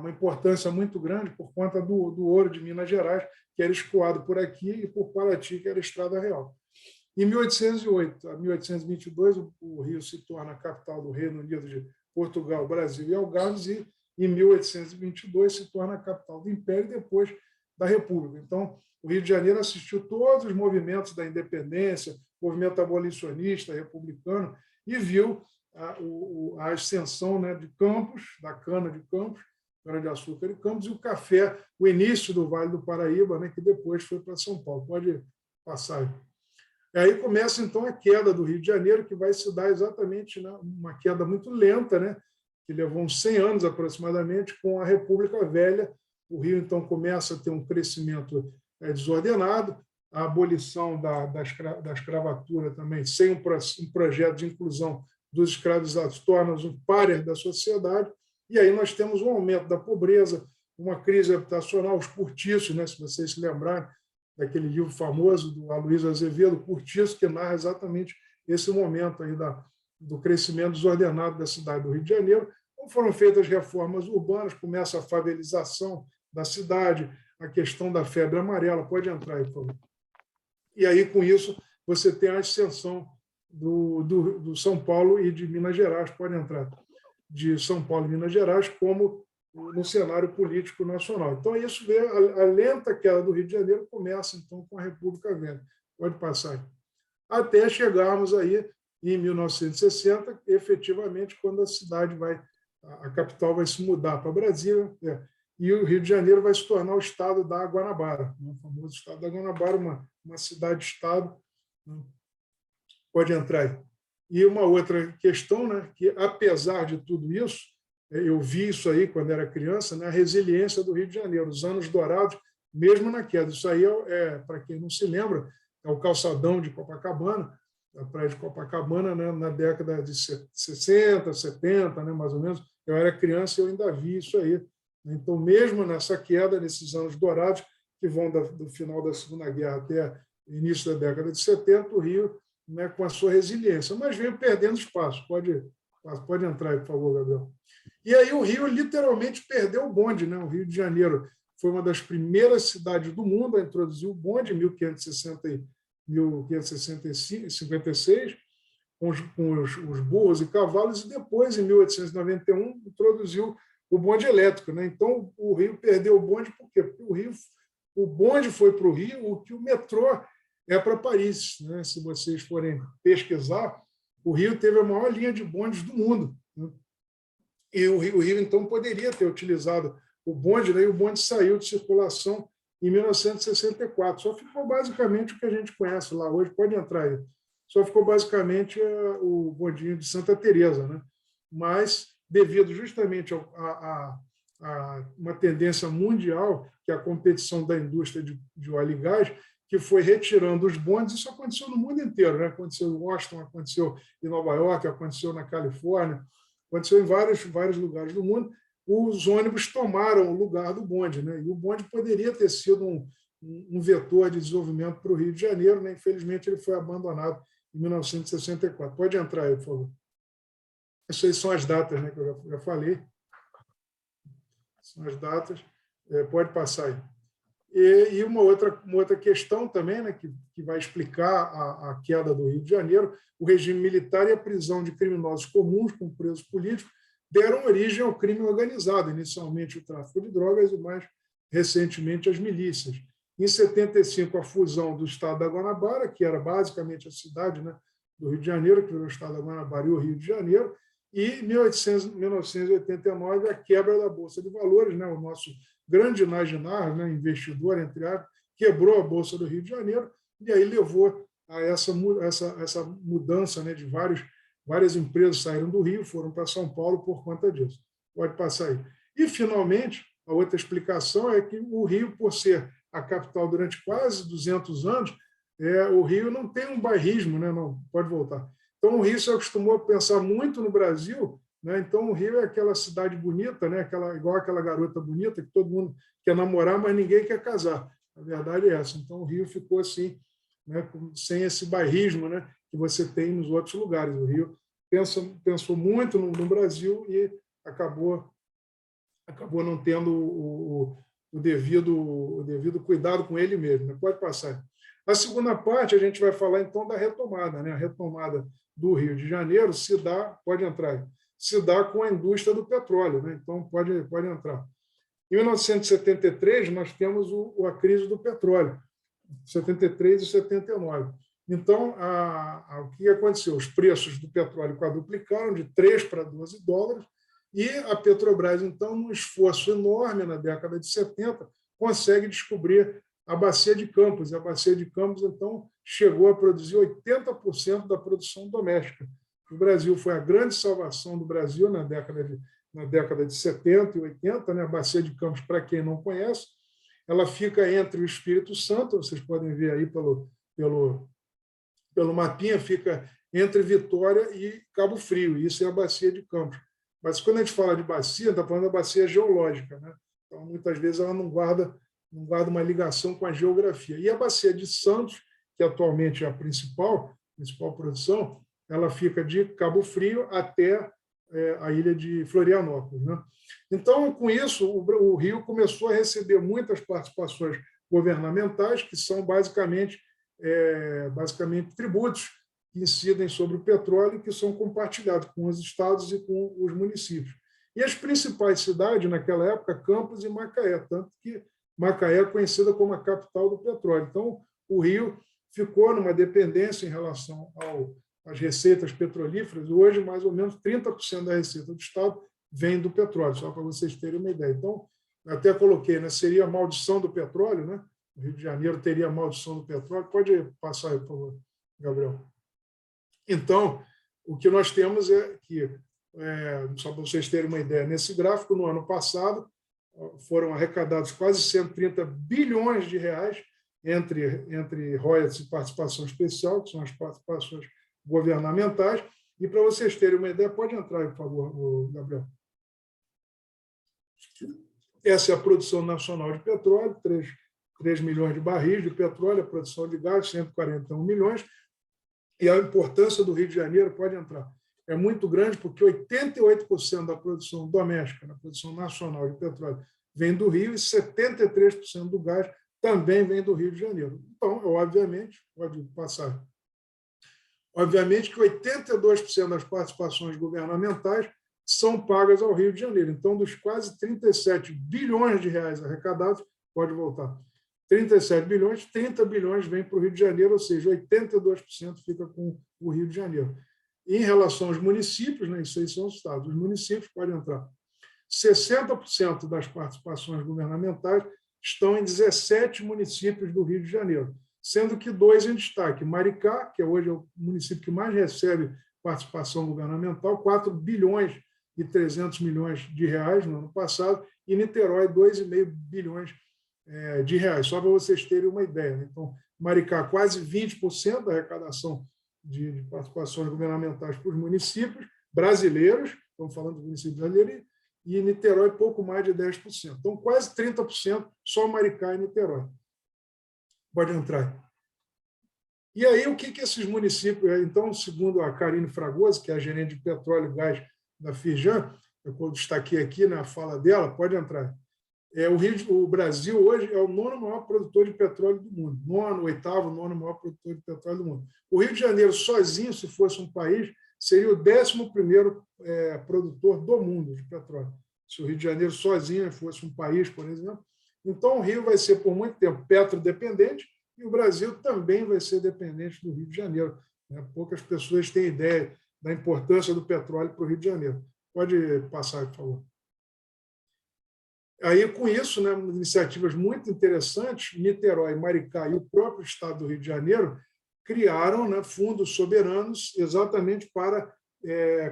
importância muito grande por conta do ouro de Minas Gerais, que era escoado por aqui, e por Paraty, que era a Estrada Real. Em 1808 a 1822, o Rio se torna a capital do Reino Unido de Portugal, Brasil e Algarves, e em 1822 se torna a capital do Império e depois da República. Então, o Rio de Janeiro assistiu todos os movimentos da independência, movimento abolicionista, republicano, e viu a ascensão, né, de Campos, da cana de Campos, cana-de-açúcar de Campos, e o café, o início do Vale do Paraíba, né, que depois foi para São Paulo. Pode passar aí. E aí começa, então, a queda do Rio de Janeiro, que vai se dar exatamente, né, uma queda muito lenta, né, que levou uns 100 anos aproximadamente, com a República Velha. O Rio, então, começa a ter um crescimento desordenado, a abolição da escravatura também, sem um projeto de inclusão dos escravizados, torna-os um pária da sociedade, e aí nós temos um aumento da pobreza, uma crise habitacional, os cortiços, né, se vocês se lembrarem daquele livro famoso do Aloysio Azevedo, Cortiço, que narra exatamente esse momento aí do crescimento desordenado da cidade do Rio de Janeiro. Então, foram feitas reformas urbanas, começa a favelização da cidade, a questão da febre amarela. Pode entrar aí, por favor. E aí, com isso, você tem a ascensão do São Paulo e de Minas Gerais, pode entrar, de São Paulo e Minas Gerais, como no cenário político nacional. Então, isso vê a lenta queda do Rio de Janeiro começa, então, com a República Velha. Pode passar. Até chegarmos aí em 1960, efetivamente, quando a capital vai se mudar para Brasília, e o Rio de Janeiro vai se tornar o estado da Guanabara, o famoso estado da Guanabara, uma cidade-estado. Pode entrar aí. E uma outra questão, né, que, apesar de tudo isso, eu vi isso aí quando era criança, né, a resiliência do Rio de Janeiro, os anos dourados, mesmo na queda. Isso aí, para quem não se lembra, é o calçadão de Copacabana, a praia de Copacabana, né, na década de 60, 70, né, mais ou menos. Eu era criança e eu ainda vi isso aí. Então, mesmo nessa queda, nesses anos dourados, que vão do final da Segunda Guerra até o início da década de 70, o Rio, né, com a sua resiliência, mas veio perdendo espaço. Pode entrar aí, por favor, Gabriel. E aí o Rio literalmente perdeu o bonde, né? O Rio de Janeiro foi uma das primeiras cidades do mundo a introduzir o bonde, em 1556, os burros e cavalos, e depois, em 1891, introduziu o bonde elétrico, né? Então, o Rio perdeu o bonde, por quê? Porque o bonde foi para o Rio, o que o metrô é para Paris, né? Se vocês forem pesquisar, o Rio teve a maior linha de bondes do mundo, né? E o Rio, então, poderia ter utilizado o bonde, né? E o bonde saiu de circulação em 1964. Só ficou basicamente o que a gente conhece lá hoje, pode entrar aí. Só ficou basicamente o bondinho de Santa Teresa, né? Mas, devido justamente a uma tendência mundial, que é a competição da indústria de óleo e gás, que foi retirando os bondes, isso aconteceu no mundo inteiro, né? Aconteceu em Washington, aconteceu em Nova York, aconteceu na Califórnia, aconteceu em vários lugares do mundo. Os ônibus tomaram o lugar do bonde, né? E o bonde poderia ter sido um vetor de desenvolvimento para o Rio de Janeiro, né? Infelizmente, ele foi abandonado em 1964. Pode entrar aí, por favor. Essas são as datas, né, que eu já falei. São as datas. Pode passar aí. E uma outra questão também, né, que vai explicar a queda do Rio de Janeiro: o regime militar e a prisão de criminosos comuns, como presos políticos, deram origem ao crime organizado, inicialmente o tráfico de drogas e, mais recentemente, as milícias. Em 75, a fusão do Estado da Guanabara, que era basicamente a cidade, né, do Rio de Janeiro, que virou o Estado da Guanabara e o Rio de Janeiro, e em 1989, a quebra da Bolsa de Valores, né, o nosso grande Naginar, né, investidor, entre aspas, quebrou a Bolsa do Rio de Janeiro, e aí levou a essa mudança, né, de várias empresas saíram do Rio, foram para São Paulo por conta disso. Pode passar aí. E, finalmente, a outra explicação é que o Rio, por ser a capital durante quase 200 anos, o Rio não tem um bairrismo, né? Não, pode voltar. Então, o Rio se acostumou a pensar muito no Brasil, né? Então, o Rio é aquela cidade bonita, né? Igual aquela garota bonita que todo mundo quer namorar, mas ninguém quer casar. A verdade é essa. Então, o Rio ficou assim, né? Sem esse bairrismo, né, que você tem nos outros lugares. O Rio pensou muito no Brasil e acabou não tendo o devido cuidado com ele mesmo, né? Pode passar. Na segunda parte, a gente vai falar, então, da retomada, né? A retomada do Rio de Janeiro se dá, pode entrar, se dá com a indústria do petróleo, né? Então, pode entrar. Em 1973, nós temos a crise do petróleo, 73 e 79. Então, o que aconteceu? Os preços do petróleo quadruplicaram de 3 para 12 dólares, e a Petrobras, então, num esforço enorme na década de 70, consegue descobrir a Bacia de Campos. E a Bacia de Campos, então, chegou a produzir 80% da produção doméstica. O Brasil foi a grande salvação do Brasil na década de 70 e 80, né? A Bacia de Campos, para quem não conhece, ela fica entre o Espírito Santo, vocês podem ver aí pelo mapinha, fica entre Vitória e Cabo Frio. Isso é a Bacia de Campos. Mas quando a gente fala de bacia, está falando da bacia geológica, né? Então, muitas vezes, ela não guarda uma ligação com a geografia. E a bacia de Santos, que atualmente é a principal produção, ela fica de Cabo Frio até a ilha de Florianópolis, né? Então, com isso, o Rio começou a receber muitas participações governamentais, que são basicamente tributos que incidem sobre o petróleo, que são compartilhados com os estados e com os municípios. E as principais cidades, naquela época, Campos e Macaé, tanto que Macaé é conhecida como a capital do petróleo. Então, o Rio ficou numa dependência em relação às receitas petrolíferas. Hoje, mais ou menos 30% da receita do estado vem do petróleo, só para vocês terem uma ideia. Então, até coloquei, né, seria a maldição do petróleo, né? O Rio de Janeiro teria a maldição do petróleo. Pode passar aí, por favor, Gabriel. Então, o que nós temos é que, só para vocês terem uma ideia, nesse gráfico, no ano passado, foram arrecadados quase 130 bilhões de reais entre royalties e participação especial, que são as participações governamentais. E, para vocês terem uma ideia, pode entrar aí, por favor, Gabriel. Essa é a produção nacional de petróleo, 3 milhões de barris de petróleo, a produção de gás, 141 milhões. E a importância do Rio de Janeiro, pode entrar, é muito grande, porque 88% da produção doméstica, da produção nacional de petróleo, vem do Rio, e 73% do gás também vem do Rio de Janeiro. Então, obviamente, pode passar. Obviamente que 82% das participações governamentais são pagas ao Rio de Janeiro. Então, dos quase 37 bilhões de reais arrecadados, pode voltar, 37 bilhões, 30 bilhões vêm para o Rio de Janeiro, ou seja, 82% fica com o Rio de Janeiro. Em relação aos municípios, né, isso aí são os estados, os municípios podem entrar. 60% das participações governamentais estão em 17 municípios do Rio de Janeiro, sendo que 2 em destaque. Maricá, que hoje é o município que mais recebe participação governamental, 4 bilhões e 300 milhões de reais no ano passado, e Niterói, 2,5 bilhões de reais, só para vocês terem uma ideia. Né? Então, Maricá, quase 20% da arrecadação de participações governamentais para os municípios brasileiros, estamos falando dos municípios brasileiros, e Niterói, pouco mais de 10%. Então, quase 30%, só Maricá e Niterói. Pode entrar. E aí, o que esses municípios... Então, segundo a Karine Fragoso, que é a gerente de petróleo e gás da Firjan, eu destaquei aqui na fala dela, pode entrar. O Brasil hoje é o 9º maior produtor de petróleo do mundo. 9º maior produtor de petróleo do mundo. O Rio de Janeiro, sozinho, se fosse um país, seria o 11º produtor do mundo de petróleo. Se o Rio de Janeiro sozinho fosse um país, por exemplo. Então, o Rio vai ser, por muito tempo, petrodependente, e o Brasil também vai ser dependente do Rio de Janeiro. Poucas pessoas têm ideia da importância do petróleo para o Rio de Janeiro. Pode passar, por favor. Aí, com isso, né, iniciativas muito interessantes, Niterói, Maricá e o próprio Estado do Rio de Janeiro criaram, né, fundos soberanos exatamente para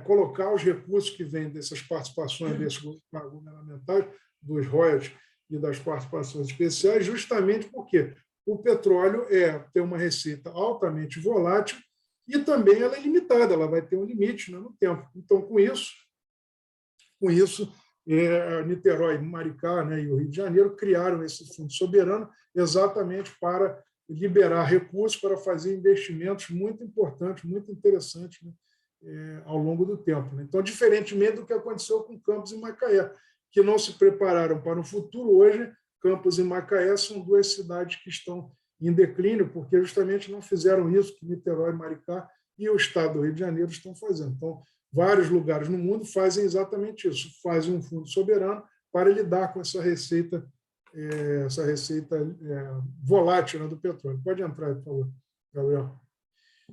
colocar os recursos que vêm dessas participações desses governamentais, dos royalties e das participações especiais, justamente porque o petróleo tem uma receita altamente volátil e também ela é limitada, ela vai ter um limite, né, no tempo. Então, com isso Niterói, Maricá, né, e o Rio de Janeiro criaram esse fundo soberano exatamente para liberar recursos para fazer investimentos muito importantes, muito interessantes, né, ao longo do tempo. Né? Então, diferentemente do que aconteceu com Campos e Macaé, que não se prepararam para o futuro, hoje Campos e Macaé são 2 cidades que estão em declínio, porque justamente não fizeram isso que Niterói, Maricá e o Estado do Rio de Janeiro estão fazendo. Então, vários lugares no mundo fazem exatamente isso, fazem um fundo soberano para lidar com essa receita volátil, né, do petróleo. Pode entrar, por favor, Gabriel.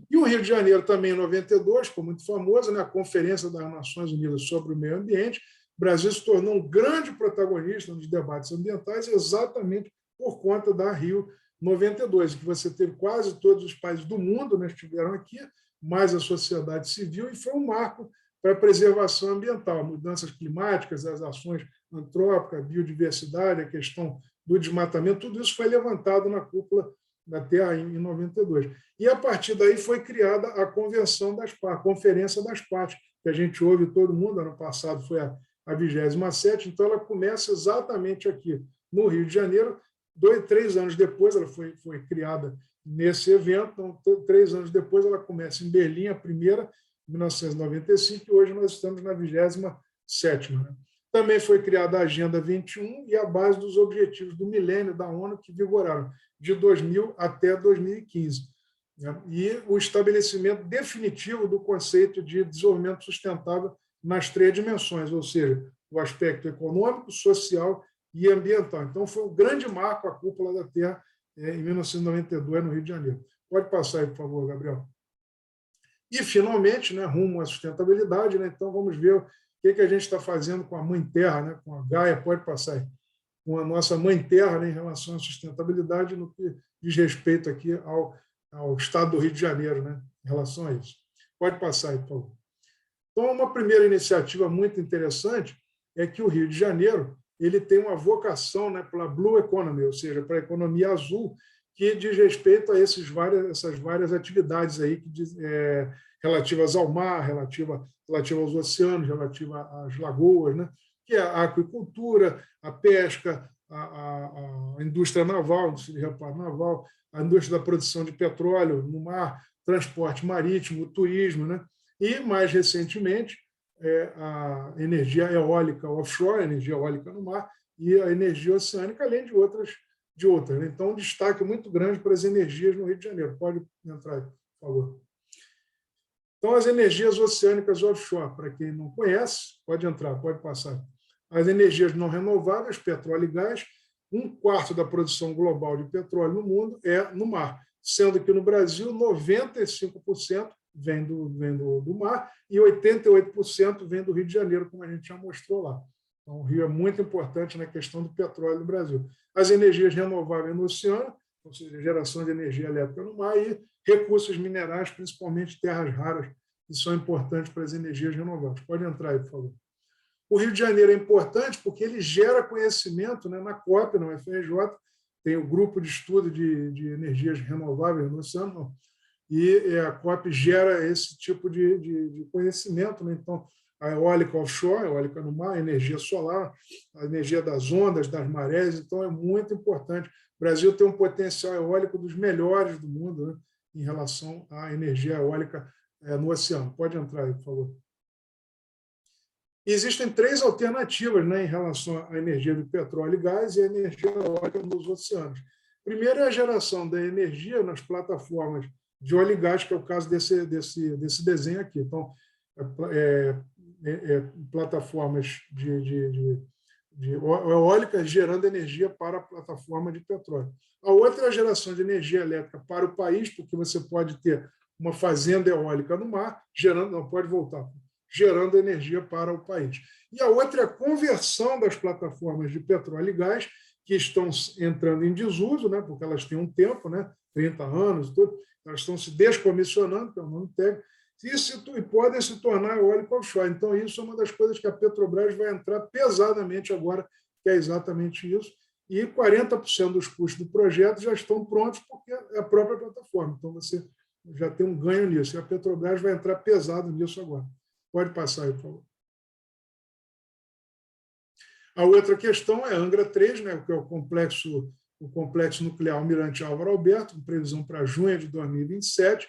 E o Rio de Janeiro também, em 92, ficou muito famoso, né, a Conferência das Nações Unidas sobre o Meio Ambiente. O Brasil se tornou um grande protagonista nos debates ambientais exatamente por conta da Rio 92, que você teve quase todos os países do mundo, né, estiveram aqui, mais a sociedade civil, e foi um marco para a preservação ambiental, mudanças climáticas, as ações antrópicas, a biodiversidade, a questão do desmatamento, tudo isso foi levantado na cúpula da Terra em 92. E, a partir daí, foi criada a Convenção das Partes, a Conferência das Partes, que a gente ouve todo mundo, ano passado foi a 27ª, então ela começa exatamente aqui, no Rio de Janeiro. 3 anos depois, ela foi criada nesse evento, então, 3 anos depois, ela começa em Berlim, a primeira, em 1995, e hoje nós estamos na 27ª. Né? Também foi criada a Agenda 21 e a base dos Objetivos do Milênio da ONU, que vigoraram de 2000 até 2015. Né? E o estabelecimento definitivo do conceito de desenvolvimento sustentável nas 3 dimensões, ou seja, o aspecto econômico, social e ambiental. Então, foi um grande marco a Cúpula da Terra em 1992, no Rio de Janeiro. Pode passar aí, por favor, Gabriel. E, finalmente, né, rumo à sustentabilidade, né, então vamos ver o que a gente está fazendo com a Mãe Terra, né, com a Gaia, pode passar aí, com a nossa Mãe Terra, né, em relação à sustentabilidade, no que diz respeito aqui ao Estado do Rio de Janeiro, né, em relação a isso. Pode passar aí, por favor. Então, uma primeira iniciativa muito interessante é que o Rio de Janeiro ele tem uma vocação, né, pela Blue Economy, ou seja, para a economia azul, que diz respeito a essas várias atividades aí relativas ao mar, relativa aos oceanos, relativa às lagoas, né, que é a aquicultura, a pesca, a indústria naval, a indústria de reparo naval, a indústria da produção de petróleo no mar, transporte marítimo, turismo, né, e, mais recentemente, a energia eólica offshore, a energia eólica no mar, e a energia oceânica, além de outras. Né? Então, um destaque muito grande para as energias no Rio de Janeiro. Pode entrar aí, por favor. Então, as energias oceânicas offshore, para quem não conhece, pode entrar, pode passar. As energias não renováveis, petróleo e gás, 1/4 da produção global de petróleo no mundo é no mar, sendo que no Brasil 95% vem do mar e 88% vem do Rio de Janeiro, como a gente já mostrou lá. Então, o Rio é muito importante na questão do petróleo no Brasil. As energias renováveis no oceano, ou seja, geração de energia elétrica no mar e recursos minerais, principalmente terras raras, que são importantes para as energias renováveis. Pode entrar aí, por favor. O Rio de Janeiro é importante porque ele gera conhecimento, né? Na COP, na UFRJ, tem o grupo de estudo de energias renováveis no oceano, e a COP gera esse tipo de conhecimento, né? Então, a eólica offshore, a eólica no mar, a energia solar, a energia das ondas, das marés, então é muito importante. O Brasil tem um potencial eólico dos melhores do mundo, né? Em relação à energia eólica no oceano. Pode entrar aí, por favor. Existem 3 alternativas, né, em relação à energia do petróleo e gás e a energia eólica nos oceanos. Primeiro é a geração da energia nas plataformas de óleo e gás, que é o caso desse desenho aqui. Então, plataformas de eólicas gerando energia para a plataforma de petróleo. A outra é a geração de energia elétrica para o país, porque você pode ter uma fazenda eólica no mar, gerando energia para o país. E a outra é a conversão das plataformas de petróleo e gás, que estão entrando em desuso, né, porque elas têm um tempo, né, 30 anos, tudo, elas estão se descomissionando, que é o nome técnico, e podem se tornar eólico offshore. Então, isso é uma das coisas que a Petrobras vai entrar pesadamente agora, que é exatamente isso. E 40% dos custos do projeto já estão prontos porque é a própria plataforma. Então, você já tem um ganho nisso. E a Petrobras vai entrar pesado nisso agora. Pode passar aí, por favor. A outra questão é a Angra 3, né, que é o complexo nuclear Almirante Álvaro Alberto, com previsão para junho de 2027.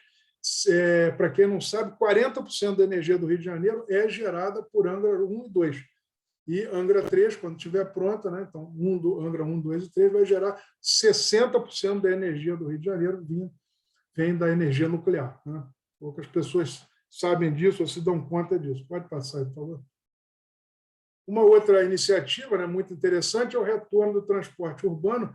Para quem não sabe, 40% da energia do Rio de Janeiro é gerada por Angra 1 e 2. E Angra 3, quando estiver pronta, né, então Angra 1, 2 e 3 vai gerar 60% da energia do Rio de Janeiro vem da energia nuclear. Né? Poucas pessoas sabem disso ou se dão conta disso. Pode passar, por favor. Uma outra iniciativa, né, muito interessante é o retorno do transporte urbano.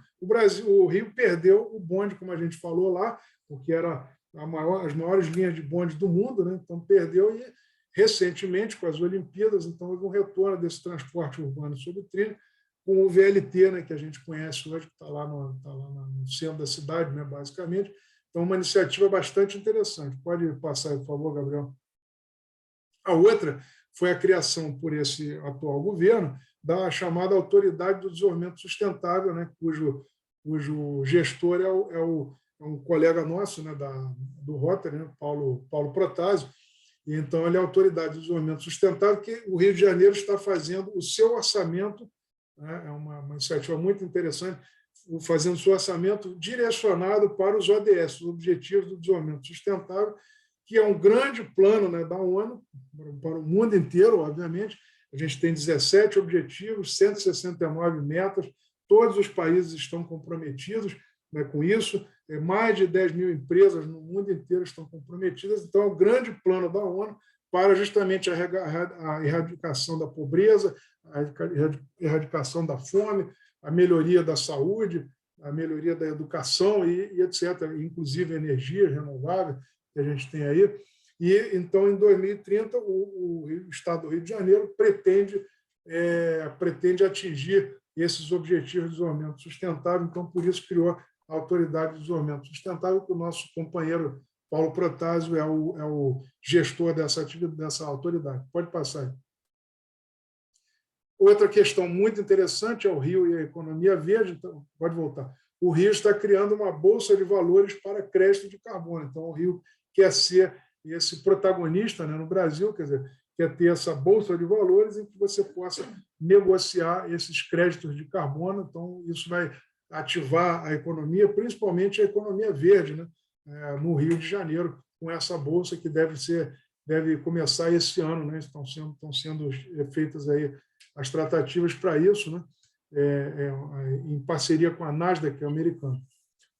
O Rio perdeu o bonde, como a gente falou lá, porque era as maiores linhas de bonde do mundo, né? Então perdeu e recentemente com as Olimpíadas, então houve um retorno desse transporte urbano sobre trilho com o VLT, né, que a gente conhece hoje, que está lá no centro da cidade, né, basicamente. Então uma iniciativa bastante interessante. Pode passar, por favor, Gabriel. A outra foi a criação por esse atual governo da chamada Autoridade do Desenvolvimento Sustentável, né, cujo gestor é um colega nosso, né, do Rotary, né, Paulo Protásio. E então ele é a Autoridade do Desenvolvimento Sustentável, que o Rio de Janeiro está fazendo o seu orçamento, né, é uma iniciativa muito interessante, fazendo o seu orçamento direcionado para os ODS, os Objetivos do Desenvolvimento Sustentável, que é um grande plano, né, da ONU, para o mundo inteiro, obviamente. A gente tem 17 objetivos, 169 metas, todos os países estão comprometidos, né, com isso, mais de 10 mil empresas no mundo inteiro estão comprometidas, então é um grande plano da ONU para justamente a erradicação da pobreza, a erradicação da fome, a melhoria da saúde, a melhoria da educação e etc., inclusive energia renovável, que a gente tem aí. E, então, em 2030, o Estado do Rio de Janeiro pretende atingir esses objetivos de desenvolvimento sustentável, então, por isso, criou a Autoridade de Desenvolvimento Sustentável, que o nosso companheiro Paulo Protásio é o gestor dessa autoridade. Pode passar aí. Outra questão muito interessante é o Rio e a economia verde, então, pode voltar. O Rio está criando uma bolsa de valores para crédito de carbono, então o Rio quer ser esse protagonista, né, no Brasil, quer dizer, quer ter essa bolsa de valores em que você possa negociar esses créditos de carbono. Então, isso vai ativar a economia, principalmente a economia verde, né, no Rio de Janeiro, com essa bolsa que deve começar esse ano, né? Estão sendo feitas aí as tratativas para isso, né, em parceria com a Nasdaq, que é americana.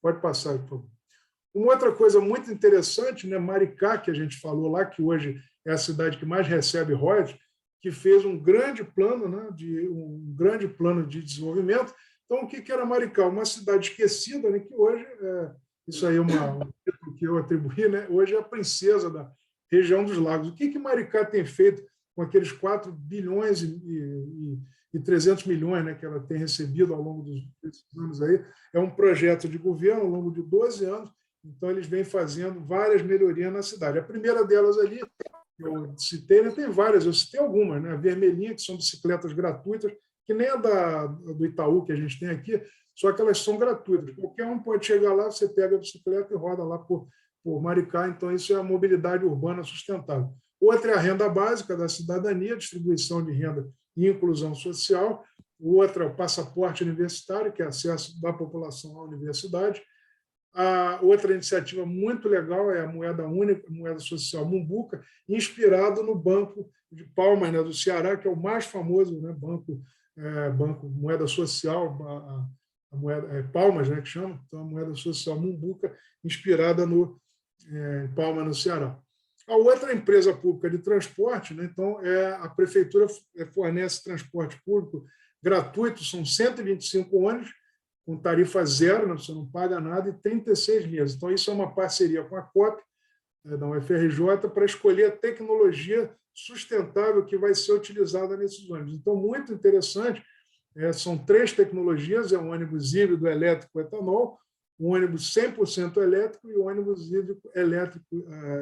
Pode passar, por favor. Uma outra coisa muito interessante, né, Maricá, que a gente falou lá, que hoje é a cidade que mais recebe royalties, que fez um grande plano, né, de desenvolvimento. Então, o que era Maricá? Uma cidade esquecida, né, que hoje, isso aí é um título que eu atribuí, né, hoje é a princesa da região dos lagos. O que Maricá tem feito com aqueles 4 bilhões e 300 milhões, né, que ela tem recebido ao longo desses anos aí? É um projeto de governo ao longo de 12 anos, então eles vêm fazendo várias melhorias na cidade. A primeira delas ali, eu citei, né, tem várias, eu citei algumas, né, a Vermelhinha, que são bicicletas gratuitas, que nem a do Itaú que a gente tem aqui, só que elas são gratuitas. Qualquer um pode chegar lá, você pega a bicicleta e roda lá por Maricá, então isso é a mobilidade urbana sustentável. Outra é a renda básica da cidadania, distribuição de renda e inclusão social. Outra é o passaporte universitário, que é acesso da população à universidade. A outra iniciativa muito legal é a moeda única, a moeda social Mumbuca, inspirado no Banco de Palmas, né, do Ceará, que é o mais famoso, né, banco moeda social, a moeda Palmas, né, que chama, então a moeda social Mumbuca, inspirada no Palmas, no Ceará. A outra empresa pública de transporte, né, então a prefeitura fornece transporte público gratuito, são 125 ônibus, com tarifa zero, né, você não paga nada, e 36 meses. Então, isso é uma parceria com a COP, da UFRJ, para escolher a tecnologia sustentável que vai ser utilizada nesses ônibus. Então, muito interessante, são 3 tecnologias, é um ônibus híbrido elétrico etanol, um ônibus 100% elétrico e um ônibus hídrico elétrico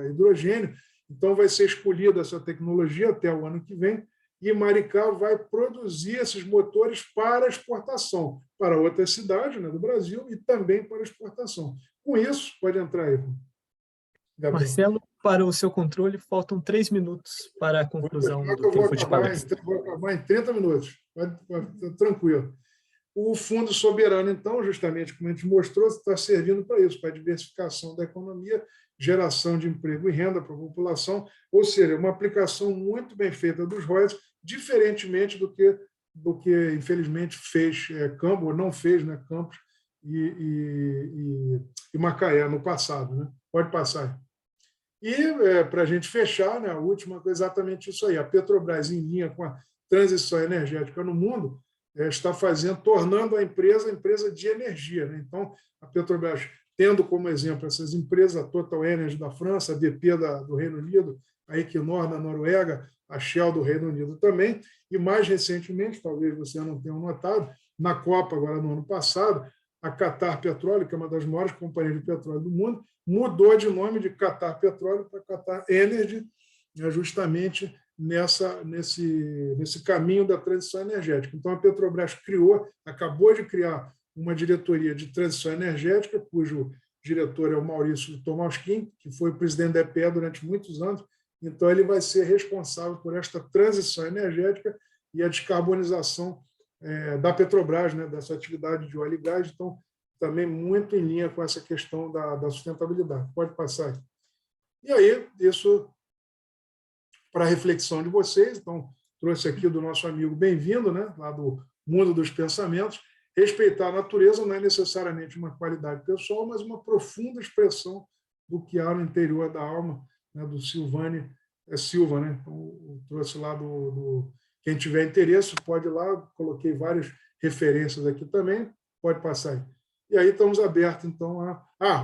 hidrogênio. Então, vai ser escolhida essa tecnologia até o ano que vem, e Maricá vai produzir esses motores para exportação, para outras cidades, né, do Brasil, e também para exportação. Com isso, pode entrar aí, Gabriel. Marcelo, para o seu controle, faltam 3 minutos para a conclusão do tempo de palestra. Vou acabar em 30 minutos, tranquilo. O Fundo Soberano, então, justamente como a gente mostrou, está servindo para isso, para a diversificação da economia, geração de emprego e renda para a população, ou seja, uma aplicação muito bem feita dos royalties, diferentemente do que infelizmente fez Campos, ou não fez, né, Campos e Macaé no passado. Né? Pode passar. E, para a gente fechar, né, a última coisa, exatamente isso aí. A Petrobras, em linha com a transição energética no mundo, está tornando a empresa de energia. Né? Então, a Petrobras, tendo como exemplo essas empresas, a Total Energy da França, a BP do Reino Unido, a Equinor da Noruega, a Shell do Reino Unido também, e mais recentemente, talvez você não tenha notado, na Copa, agora no ano passado, a Qatar Petróleo, que é uma das maiores companhias de petróleo do mundo, mudou de nome de Qatar Petróleo para Qatar Energy, justamente nesse caminho da transição energética. Então, a Petrobras acabou de criar uma diretoria de transição energética, cujo diretor é o Maurício Tomasquim, que foi presidente da EPE durante muitos anos. Então, ele vai ser responsável por esta transição energética e a descarbonização da Petrobras, né, dessa atividade de óleo e gás. Então, também muito em linha com essa questão da sustentabilidade. Pode passar aí. E aí, isso para a reflexão de vocês. Então, trouxe aqui do nosso amigo Bem-vindo, né, lá do Mundo dos Pensamentos. Respeitar a natureza não é necessariamente uma qualidade pessoal, mas uma profunda expressão do que há no interior da alma, né, do Silvane Silva. Né? Então, trouxe lá quem tiver interesse, pode ir lá, coloquei várias referências aqui também, pode passar aí. E aí estamos abertos, então,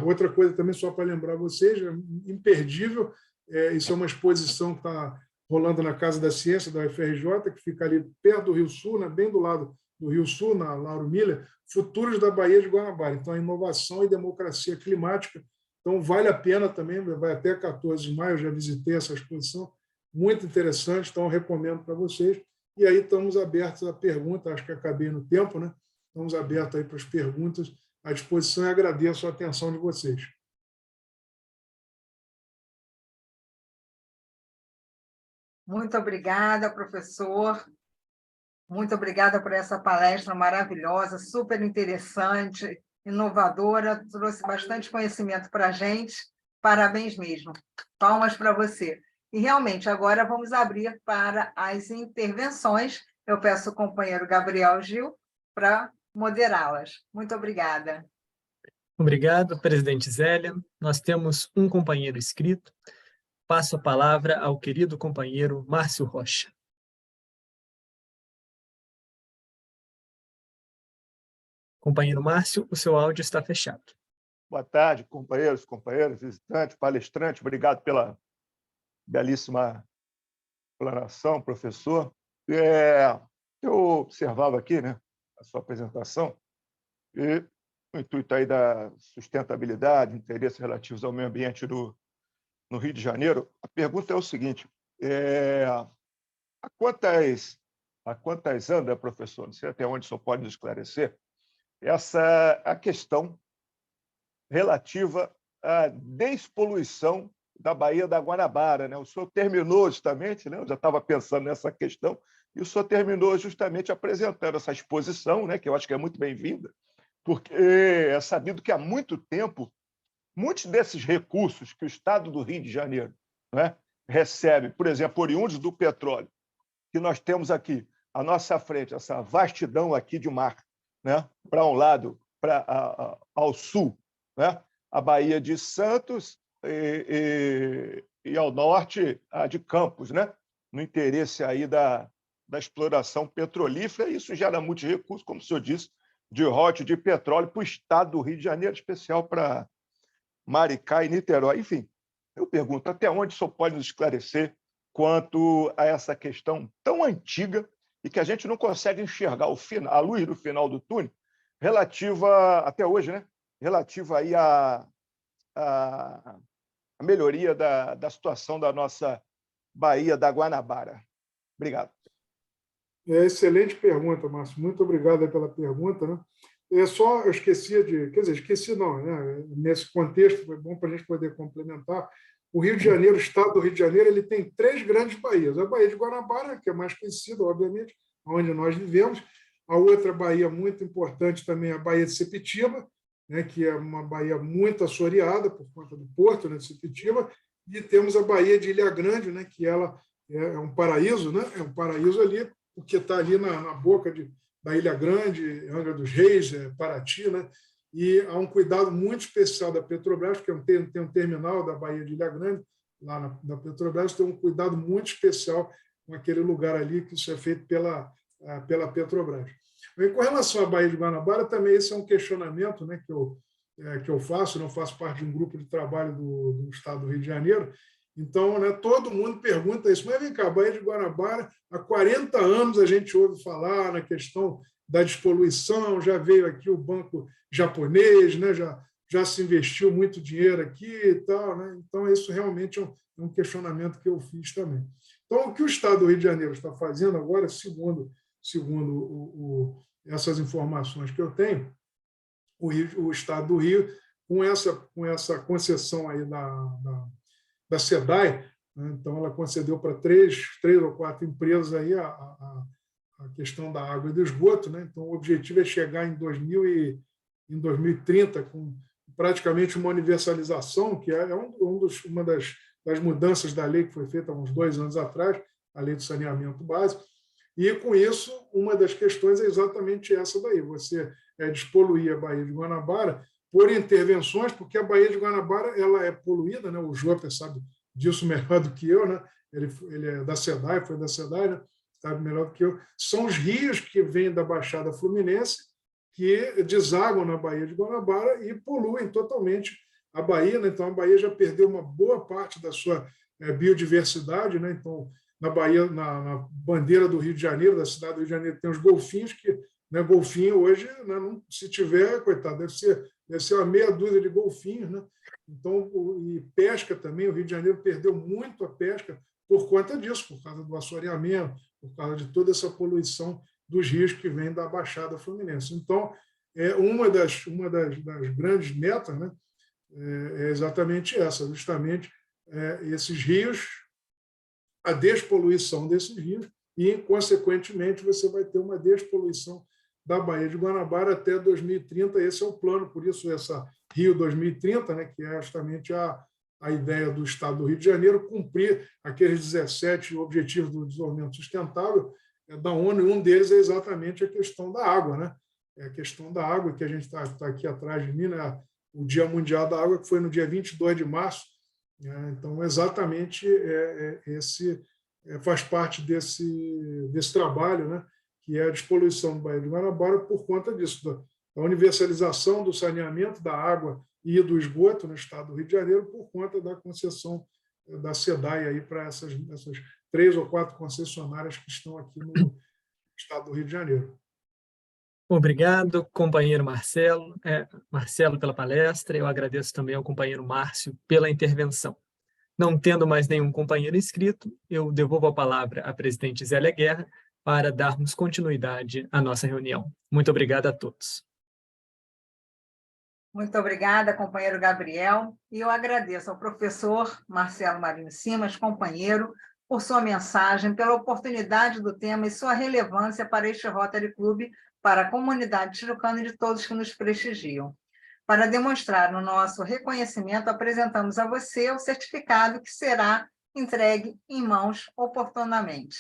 outra coisa também, só para lembrar vocês, imperdível, isso é uma exposição que está rolando na Casa da Ciência, da UFRJ, que fica ali perto do Rio Sul, né, bem do lado do Rio Sul, na Lauro Miller, Futuros da Baía de Guanabara. Então, inovação e democracia climática. Então, vale a pena também, vai até 14 de maio, eu já visitei essa exposição, muito interessante, então recomendo para vocês. E aí estamos abertos a perguntas, acho que acabei no tempo, né? Estamos abertos aí para as perguntas, à disposição, e agradeço a atenção de vocês. Muito obrigada, professor. Muito obrigada por essa palestra maravilhosa, super interessante, inovadora, trouxe bastante conhecimento para a gente. Parabéns mesmo. Palmas para você. E, realmente, agora vamos abrir para as intervenções. Eu peço ao companheiro Gabriel Gil para moderá-las. Muito obrigada. Obrigado, presidente Zélia. Nós temos um companheiro inscrito. Passo a palavra ao querido companheiro Márcio Rocha. Companheiro Márcio, o seu áudio está fechado. Boa tarde, companheiros, visitantes, palestrantes. Obrigado pela belíssima explanação, professor. Eu observava aqui, né, a sua apresentação, e o intuito aí da sustentabilidade, interesses relativos ao meio ambiente no Rio de Janeiro. A pergunta é o seguinte: há quantas anda, professor, não sei até onde o senhor pode nos esclarecer, a questão relativa à despoluição da Baía da Guanabara, né? O senhor terminou justamente, né? Eu já estava pensando nessa questão, e o senhor terminou justamente apresentando essa exposição, né? Que eu acho que é muito bem-vinda, porque é sabido que há muito tempo, muitos desses recursos que o Estado do Rio de Janeiro, né, recebe, por exemplo, oriundos do petróleo, que nós temos aqui à nossa frente, essa vastidão aqui de mar, né? Para um lado, ao sul, né? A Baía de Santos e ao norte a de Campos, né? No interesse aí da exploração petrolífera. Isso gera muitos recursos, como o senhor disse, de royalties de petróleo para o estado do Rio de Janeiro, especial para Maricá e Niterói. Enfim, eu pergunto, até onde o senhor pode nos esclarecer quanto a essa questão tão antiga e que a gente não consegue enxergar a luz do final do túnel, relativa, até hoje, né? Relativa aí à melhoria da situação da nossa Baía da Guanabara. Obrigado. Excelente pergunta, Márcio. Muito obrigado pela pergunta, né? Eu esqueci esqueci não, né? Nesse contexto, foi bom para a gente poder complementar. O Rio de Janeiro, o estado do Rio de Janeiro, ele tem 3 grandes baías. A Baía de Guanabara, que é mais conhecida, obviamente, onde nós vivemos. A outra baía muito importante também é a Baía de Sepetiba, né, que é uma baía muito assoreada por conta do porto, né, de Sepetiba. E temos a Baía de Ilha Grande, né, que ela é um paraíso, né? É um paraíso ali, porque está ali na boca da Ilha Grande, Angra dos Reis, Paraty, né? E há um cuidado muito especial da Petrobras, porque tem um terminal da Baía de Ilha Grande, lá na Petrobras, tem um cuidado muito especial com aquele lugar ali, que isso é feito pela Petrobras. E com relação à Baía de Guanabara, também esse é um questionamento, né, que eu faço, não faço parte de um grupo de trabalho do Estado do Rio de Janeiro. Então, né, todo mundo pergunta isso, mas vem cá, a Baía de Guanabara, há 40 anos a gente ouve falar na questão da despoluição, já veio aqui o banco japonês, né, já se investiu muito dinheiro aqui e tal, né? Então, isso realmente é um questionamento que eu fiz também. Então, o que o Estado do Rio de Janeiro está fazendo agora, segundo essas informações que eu tenho, o Estado do Rio, com essa concessão aí da SEDAI, né? Então ela concedeu para 3 ou 4 empresas aí a questão da água e do esgoto, né? Então o objetivo é chegar em 2030 com praticamente uma universalização, que é uma das mudanças da lei que foi feita há uns 2 anos atrás, a lei do saneamento básico. E, com isso, uma das questões é exatamente essa daí, você despoluir a Baía de Guanabara por intervenções, porque a Baía de Guanabara ela é poluída, né? O Jota sabe disso melhor do que eu, né? Ele é da SEDAI, foi da SEDAI, né? Sabe melhor do que eu. São os rios que vêm da Baixada Fluminense que desaguam na Baía de Guanabara e poluem totalmente a Baía, né? Então, a Baía já perdeu uma boa parte da sua biodiversidade, né? Então, na Bahia, na bandeira do Rio de Janeiro, da cidade do Rio de Janeiro, tem os golfinhos, que, né, golfinho hoje, né, se tiver, coitado, deve ser uma meia dúzia de golfinhos, né? Então, e pesca também, o Rio de Janeiro perdeu muito a pesca por conta disso, por causa do assoreamento, por causa de toda essa poluição dos rios que vem da Baixada Fluminense. Então, uma das grandes metas, né, é exatamente essa, justamente esses rios, a despoluição desses rios e, consequentemente, você vai ter uma despoluição da Baía de Guanabara até 2030. Esse é o plano, por isso essa Rio 2030, né, que é justamente a ideia do Estado do Rio de Janeiro, cumprir aqueles 17 Objetivos do Desenvolvimento Sustentável da ONU, e um deles é exatamente a questão da água, né? É a questão da água, que a gente está aqui atrás de mim, né? o Dia Mundial da Água, que foi no dia 22 de março. Né? Então, exatamente esse faz parte desse trabalho, né? Que é a despoluição do Baía de Guanabara por conta disso, da universalização do saneamento da água e do esgoto no estado do Rio de Janeiro por conta da concessão da SEDAI para essas 3 ou 4 concessionárias que estão aqui no estado do Rio de Janeiro. Obrigado, companheiro Marcelo, pela palestra. Eu agradeço também ao companheiro Márcio pela intervenção. Não tendo mais nenhum companheiro inscrito, eu devolvo a palavra à presidente Zélia Guerra para darmos continuidade à nossa reunião. Muito obrigado a todos. Muito obrigada, companheiro Gabriel. E eu agradeço ao professor Marcelo Marinho Simas, companheiro, por sua mensagem, pela oportunidade do tema e sua relevância para este Rotary Club, para a comunidade tijucana e de todos que nos prestigiam. Para demonstrar o nosso reconhecimento, apresentamos a você o certificado que será entregue em mãos oportunamente.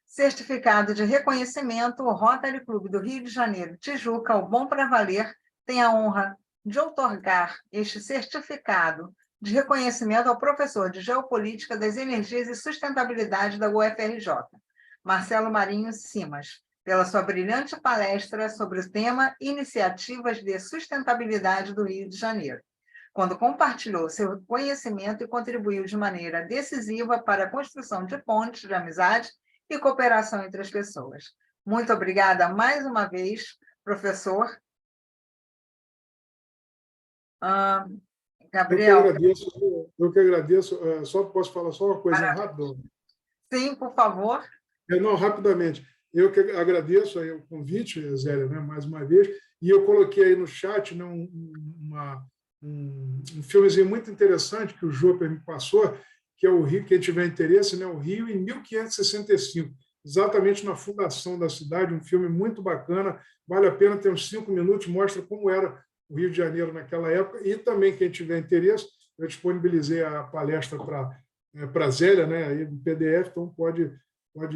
Certificado de reconhecimento, o Rotary Clube do Rio de Janeiro, Tijuca, o Bom para Valer, tem a honra de outorgar este certificado de reconhecimento ao professor de Geopolítica das Energias e Sustentabilidade da UFRJ, Marcelo Marinho Simas, pela sua brilhante palestra sobre o tema Iniciativas de Sustentabilidade do Rio de Janeiro, quando compartilhou seu conhecimento e contribuiu de maneira decisiva para a construção de pontes de amizade e cooperação entre as pessoas. Muito obrigada mais uma vez, professor. Gabriel. Eu que agradeço. Só posso falar só uma coisa rápida? Sim, por favor. Não, rapidamente. Eu que agradeço aí o convite, Zélia, né, mais uma vez, e eu coloquei aí no chat, né, um filmezinho muito interessante que o Joper me passou, que é o Rio, quem tiver interesse, né, o Rio em 1565, exatamente na fundação da cidade, um filme muito bacana, vale a pena, ter uns 5 minutos, mostra como era o Rio de Janeiro naquela época, e também, quem tiver interesse, eu disponibilizei a palestra para a Zélia, né, aí no PDF, então pode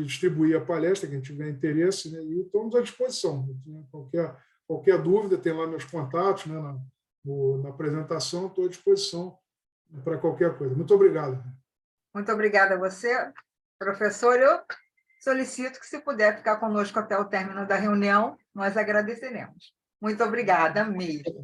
distribuir a palestra, quem tiver interesse, né, e estamos à disposição. Qualquer dúvida, tem lá meus contatos, né, na apresentação, estou à disposição para qualquer coisa. Muito obrigado. Muito obrigada a você, professor. Eu solicito que, se puder ficar conosco até o término da reunião, nós agradeceremos. Muito obrigada mesmo.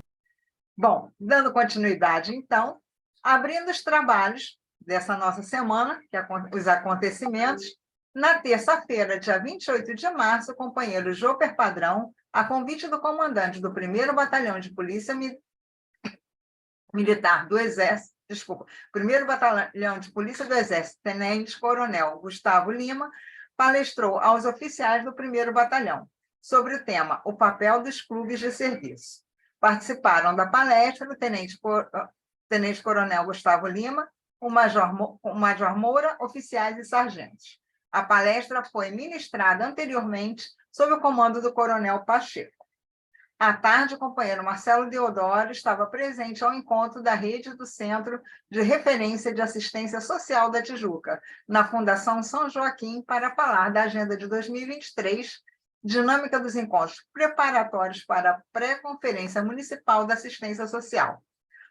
Bom, dando continuidade, então, abrindo os trabalhos dessa nossa semana, que é os acontecimentos, na terça-feira, dia 28 de março, o companheiro Joper Padrão, a convite do comandante do 1º Batalhão de Polícia Militar do Exército, 1º Batalhão de Polícia do Exército, tenente-coronel Gustavo Lima, palestrou aos oficiais do 1º Batalhão sobre o tema O Papel dos Clubes de Serviço. Participaram da palestra o tenente-coronel Gustavo Lima, o Major Moura, oficiais e sargentos. A palestra foi ministrada anteriormente sob o comando do coronel Pacheco. À tarde, o companheiro Marcelo Deodoro estava presente ao encontro da rede do Centro de Referência de Assistência Social da Tijuca, na Fundação São Joaquim, para falar da agenda de 2023, dinâmica dos encontros preparatórios para a pré-conferência municipal da assistência social.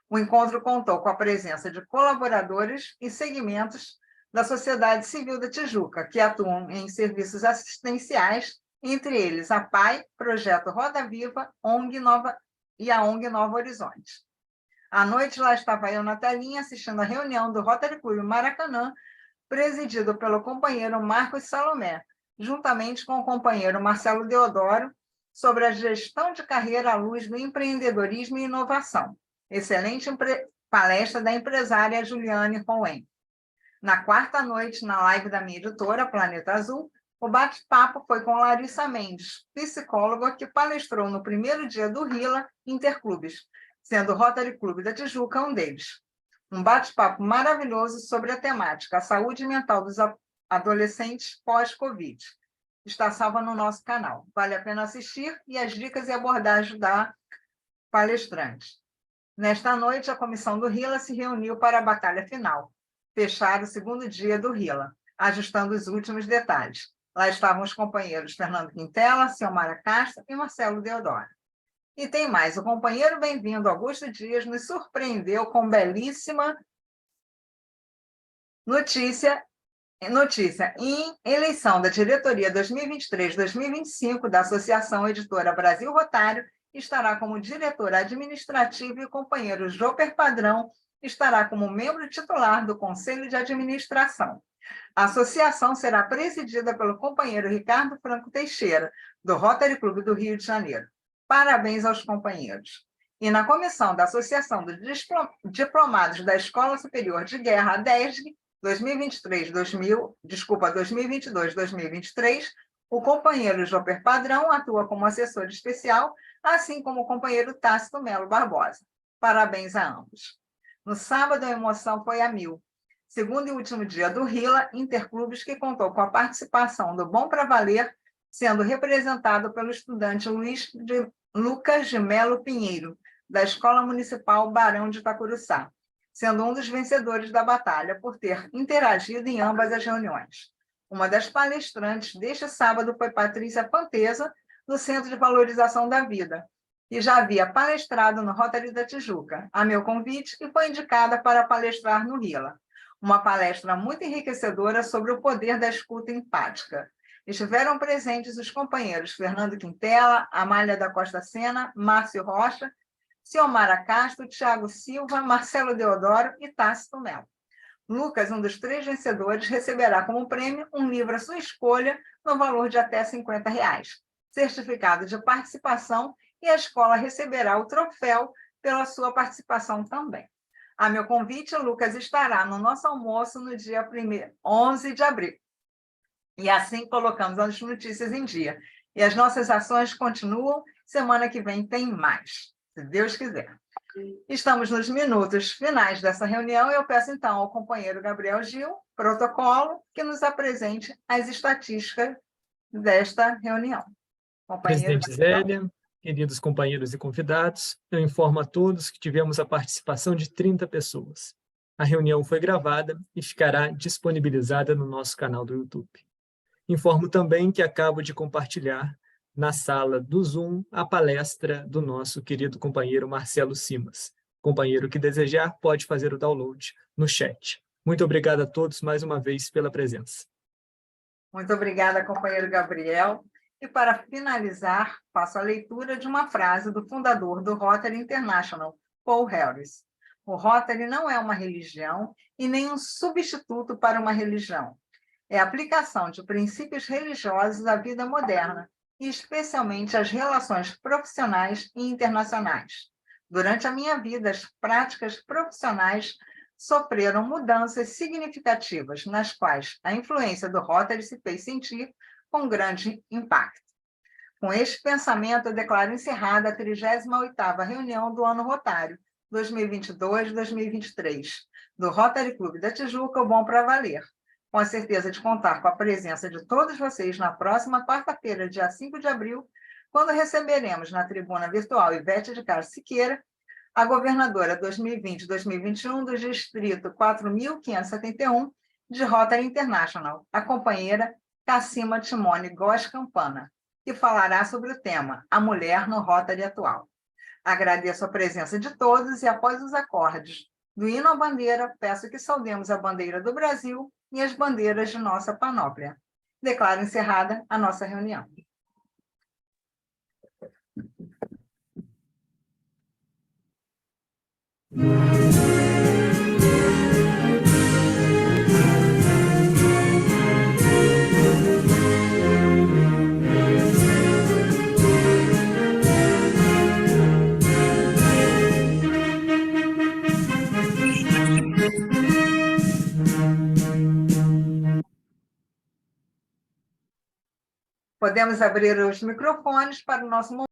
O encontro contou com a presença de colaboradores e segmentos da sociedade civil da Tijuca, que atuam em serviços assistenciais, entre eles a PAI, Projeto Roda Viva, ONG Nova e a ONG Novo Horizonte. À noite, lá estava eu na telinha, assistindo a reunião do Rotary Clube Maracanã, presidido pelo companheiro Marcos Salomé, juntamente com o companheiro Marcelo Deodoro, sobre a gestão de carreira à luz do empreendedorismo e inovação. Excelente palestra da empresária Juliane Cohen. Na quarta noite, na live da minha editora, Planeta Azul, o bate-papo foi com Larissa Mendes, psicóloga que palestrou no primeiro dia do RILA Interclubes, sendo o Rotary Clube da Tijuca um deles. Um bate-papo maravilhoso sobre a temática, a saúde mental dos adolescentes pós-Covid. Está salva no nosso canal. Vale a pena assistir e as dicas e abordagem da palestrante. Nesta noite, a comissão do RILA se reuniu para a batalha final, fechar o segundo dia do RILA, ajustando os últimos detalhes. Lá estavam os companheiros Fernando Quintela, Ciomara Castro e Marcelo Deodoro. E tem mais, o companheiro bem-vindo Augusto Dias nos surpreendeu com belíssima notícia em eleição da diretoria 2023-2025 da Associação Editora Brasil Rotário, estará como diretor administrativo e o companheiro Joper Padrão estará como membro titular do Conselho de Administração. A associação será presidida pelo companheiro Ricardo Franco Teixeira, do Rotary Clube do Rio de Janeiro. Parabéns aos companheiros. E na comissão da Associação dos Diplomados da Escola Superior de Guerra, a DESG, 2022-2023, o companheiro Joper Padrão atua como assessor especial, assim como o companheiro Tácito Melo Barbosa. Parabéns a ambos. No sábado, a emoção foi a mil. Segundo e último dia do RILA, Interclubes, que contou com a participação do Bom Pra Valer, sendo representado pelo estudante Lucas de Melo Pinheiro, da Escola Municipal Barão de Itacuruçá, sendo um dos vencedores da batalha por ter interagido em ambas as reuniões. Uma das palestrantes deste sábado foi Patrícia Fanteza, do Centro de Valorização da Vida, e já havia palestrado no Rotary da Tijuca, a meu convite, e foi indicada para palestrar no RILA. Uma palestra muito enriquecedora sobre o poder da escuta empática. Estiveram presentes os companheiros Fernando Quintela, Amália da Costa Sena, Márcio Rocha, Ciomara Castro, Tiago Silva, Marcelo Deodoro e Tácito Melo. Lucas, um dos 3 vencedores, receberá como prêmio um livro à sua escolha no valor de até R$ 50, certificado de participação, e a escola receberá o troféu pela sua participação também. A meu convite, Lucas estará no nosso almoço no dia 11 de abril. E assim colocamos as notícias em dia. E as nossas ações continuam. Semana que vem tem mais, se Deus quiser. Estamos nos minutos finais dessa reunião e eu peço, então, ao companheiro Gabriel Gil, protocolo, que nos apresente as estatísticas desta reunião. Companheiro Presidente Zélia, queridos companheiros e convidados, eu informo a todos que tivemos a participação de 30 pessoas. A reunião foi gravada e ficará disponibilizada no nosso canal do YouTube. Informo também que acabo de compartilhar na sala do Zoom a palestra do nosso querido companheiro Marcelo Simas. Companheiro que desejar pode fazer o download no chat. Muito obrigado a todos mais uma vez pela presença. Muito obrigada, companheiro Gabriel. E para finalizar, faço a leitura de uma frase do fundador do Rotary International, Paul Harris. O Rotary não é uma religião e nem um substituto para uma religião. É a aplicação de princípios religiosos à vida moderna, e especialmente às relações profissionais e internacionais. Durante a minha vida, as práticas profissionais sofreram mudanças significativas, nas quais a influência do Rotary se fez sentir com grande impacto. Com este pensamento, eu declaro encerrada a 38ª reunião do Ano Rotário, 2022-2023, do Rotary Clube da Tijuca, o Bom Pra Valer, com a certeza de contar com a presença de todos vocês na próxima quarta-feira, dia 5 de abril, quando receberemos na tribuna virtual Ivete de Castro Siqueira, a governadora 2020-2021 do Distrito 4.571 de Rotary International, a companheira Cassima Timone Góes Campana, que falará sobre o tema A Mulher no Rotary Atual. Agradeço a presença de todos e, após os acordes do hino à bandeira, peço que saudemos a bandeira do Brasil e as bandeiras de nossa panóplia. Declaro encerrada a nossa reunião. Podemos abrir os microfones para o nosso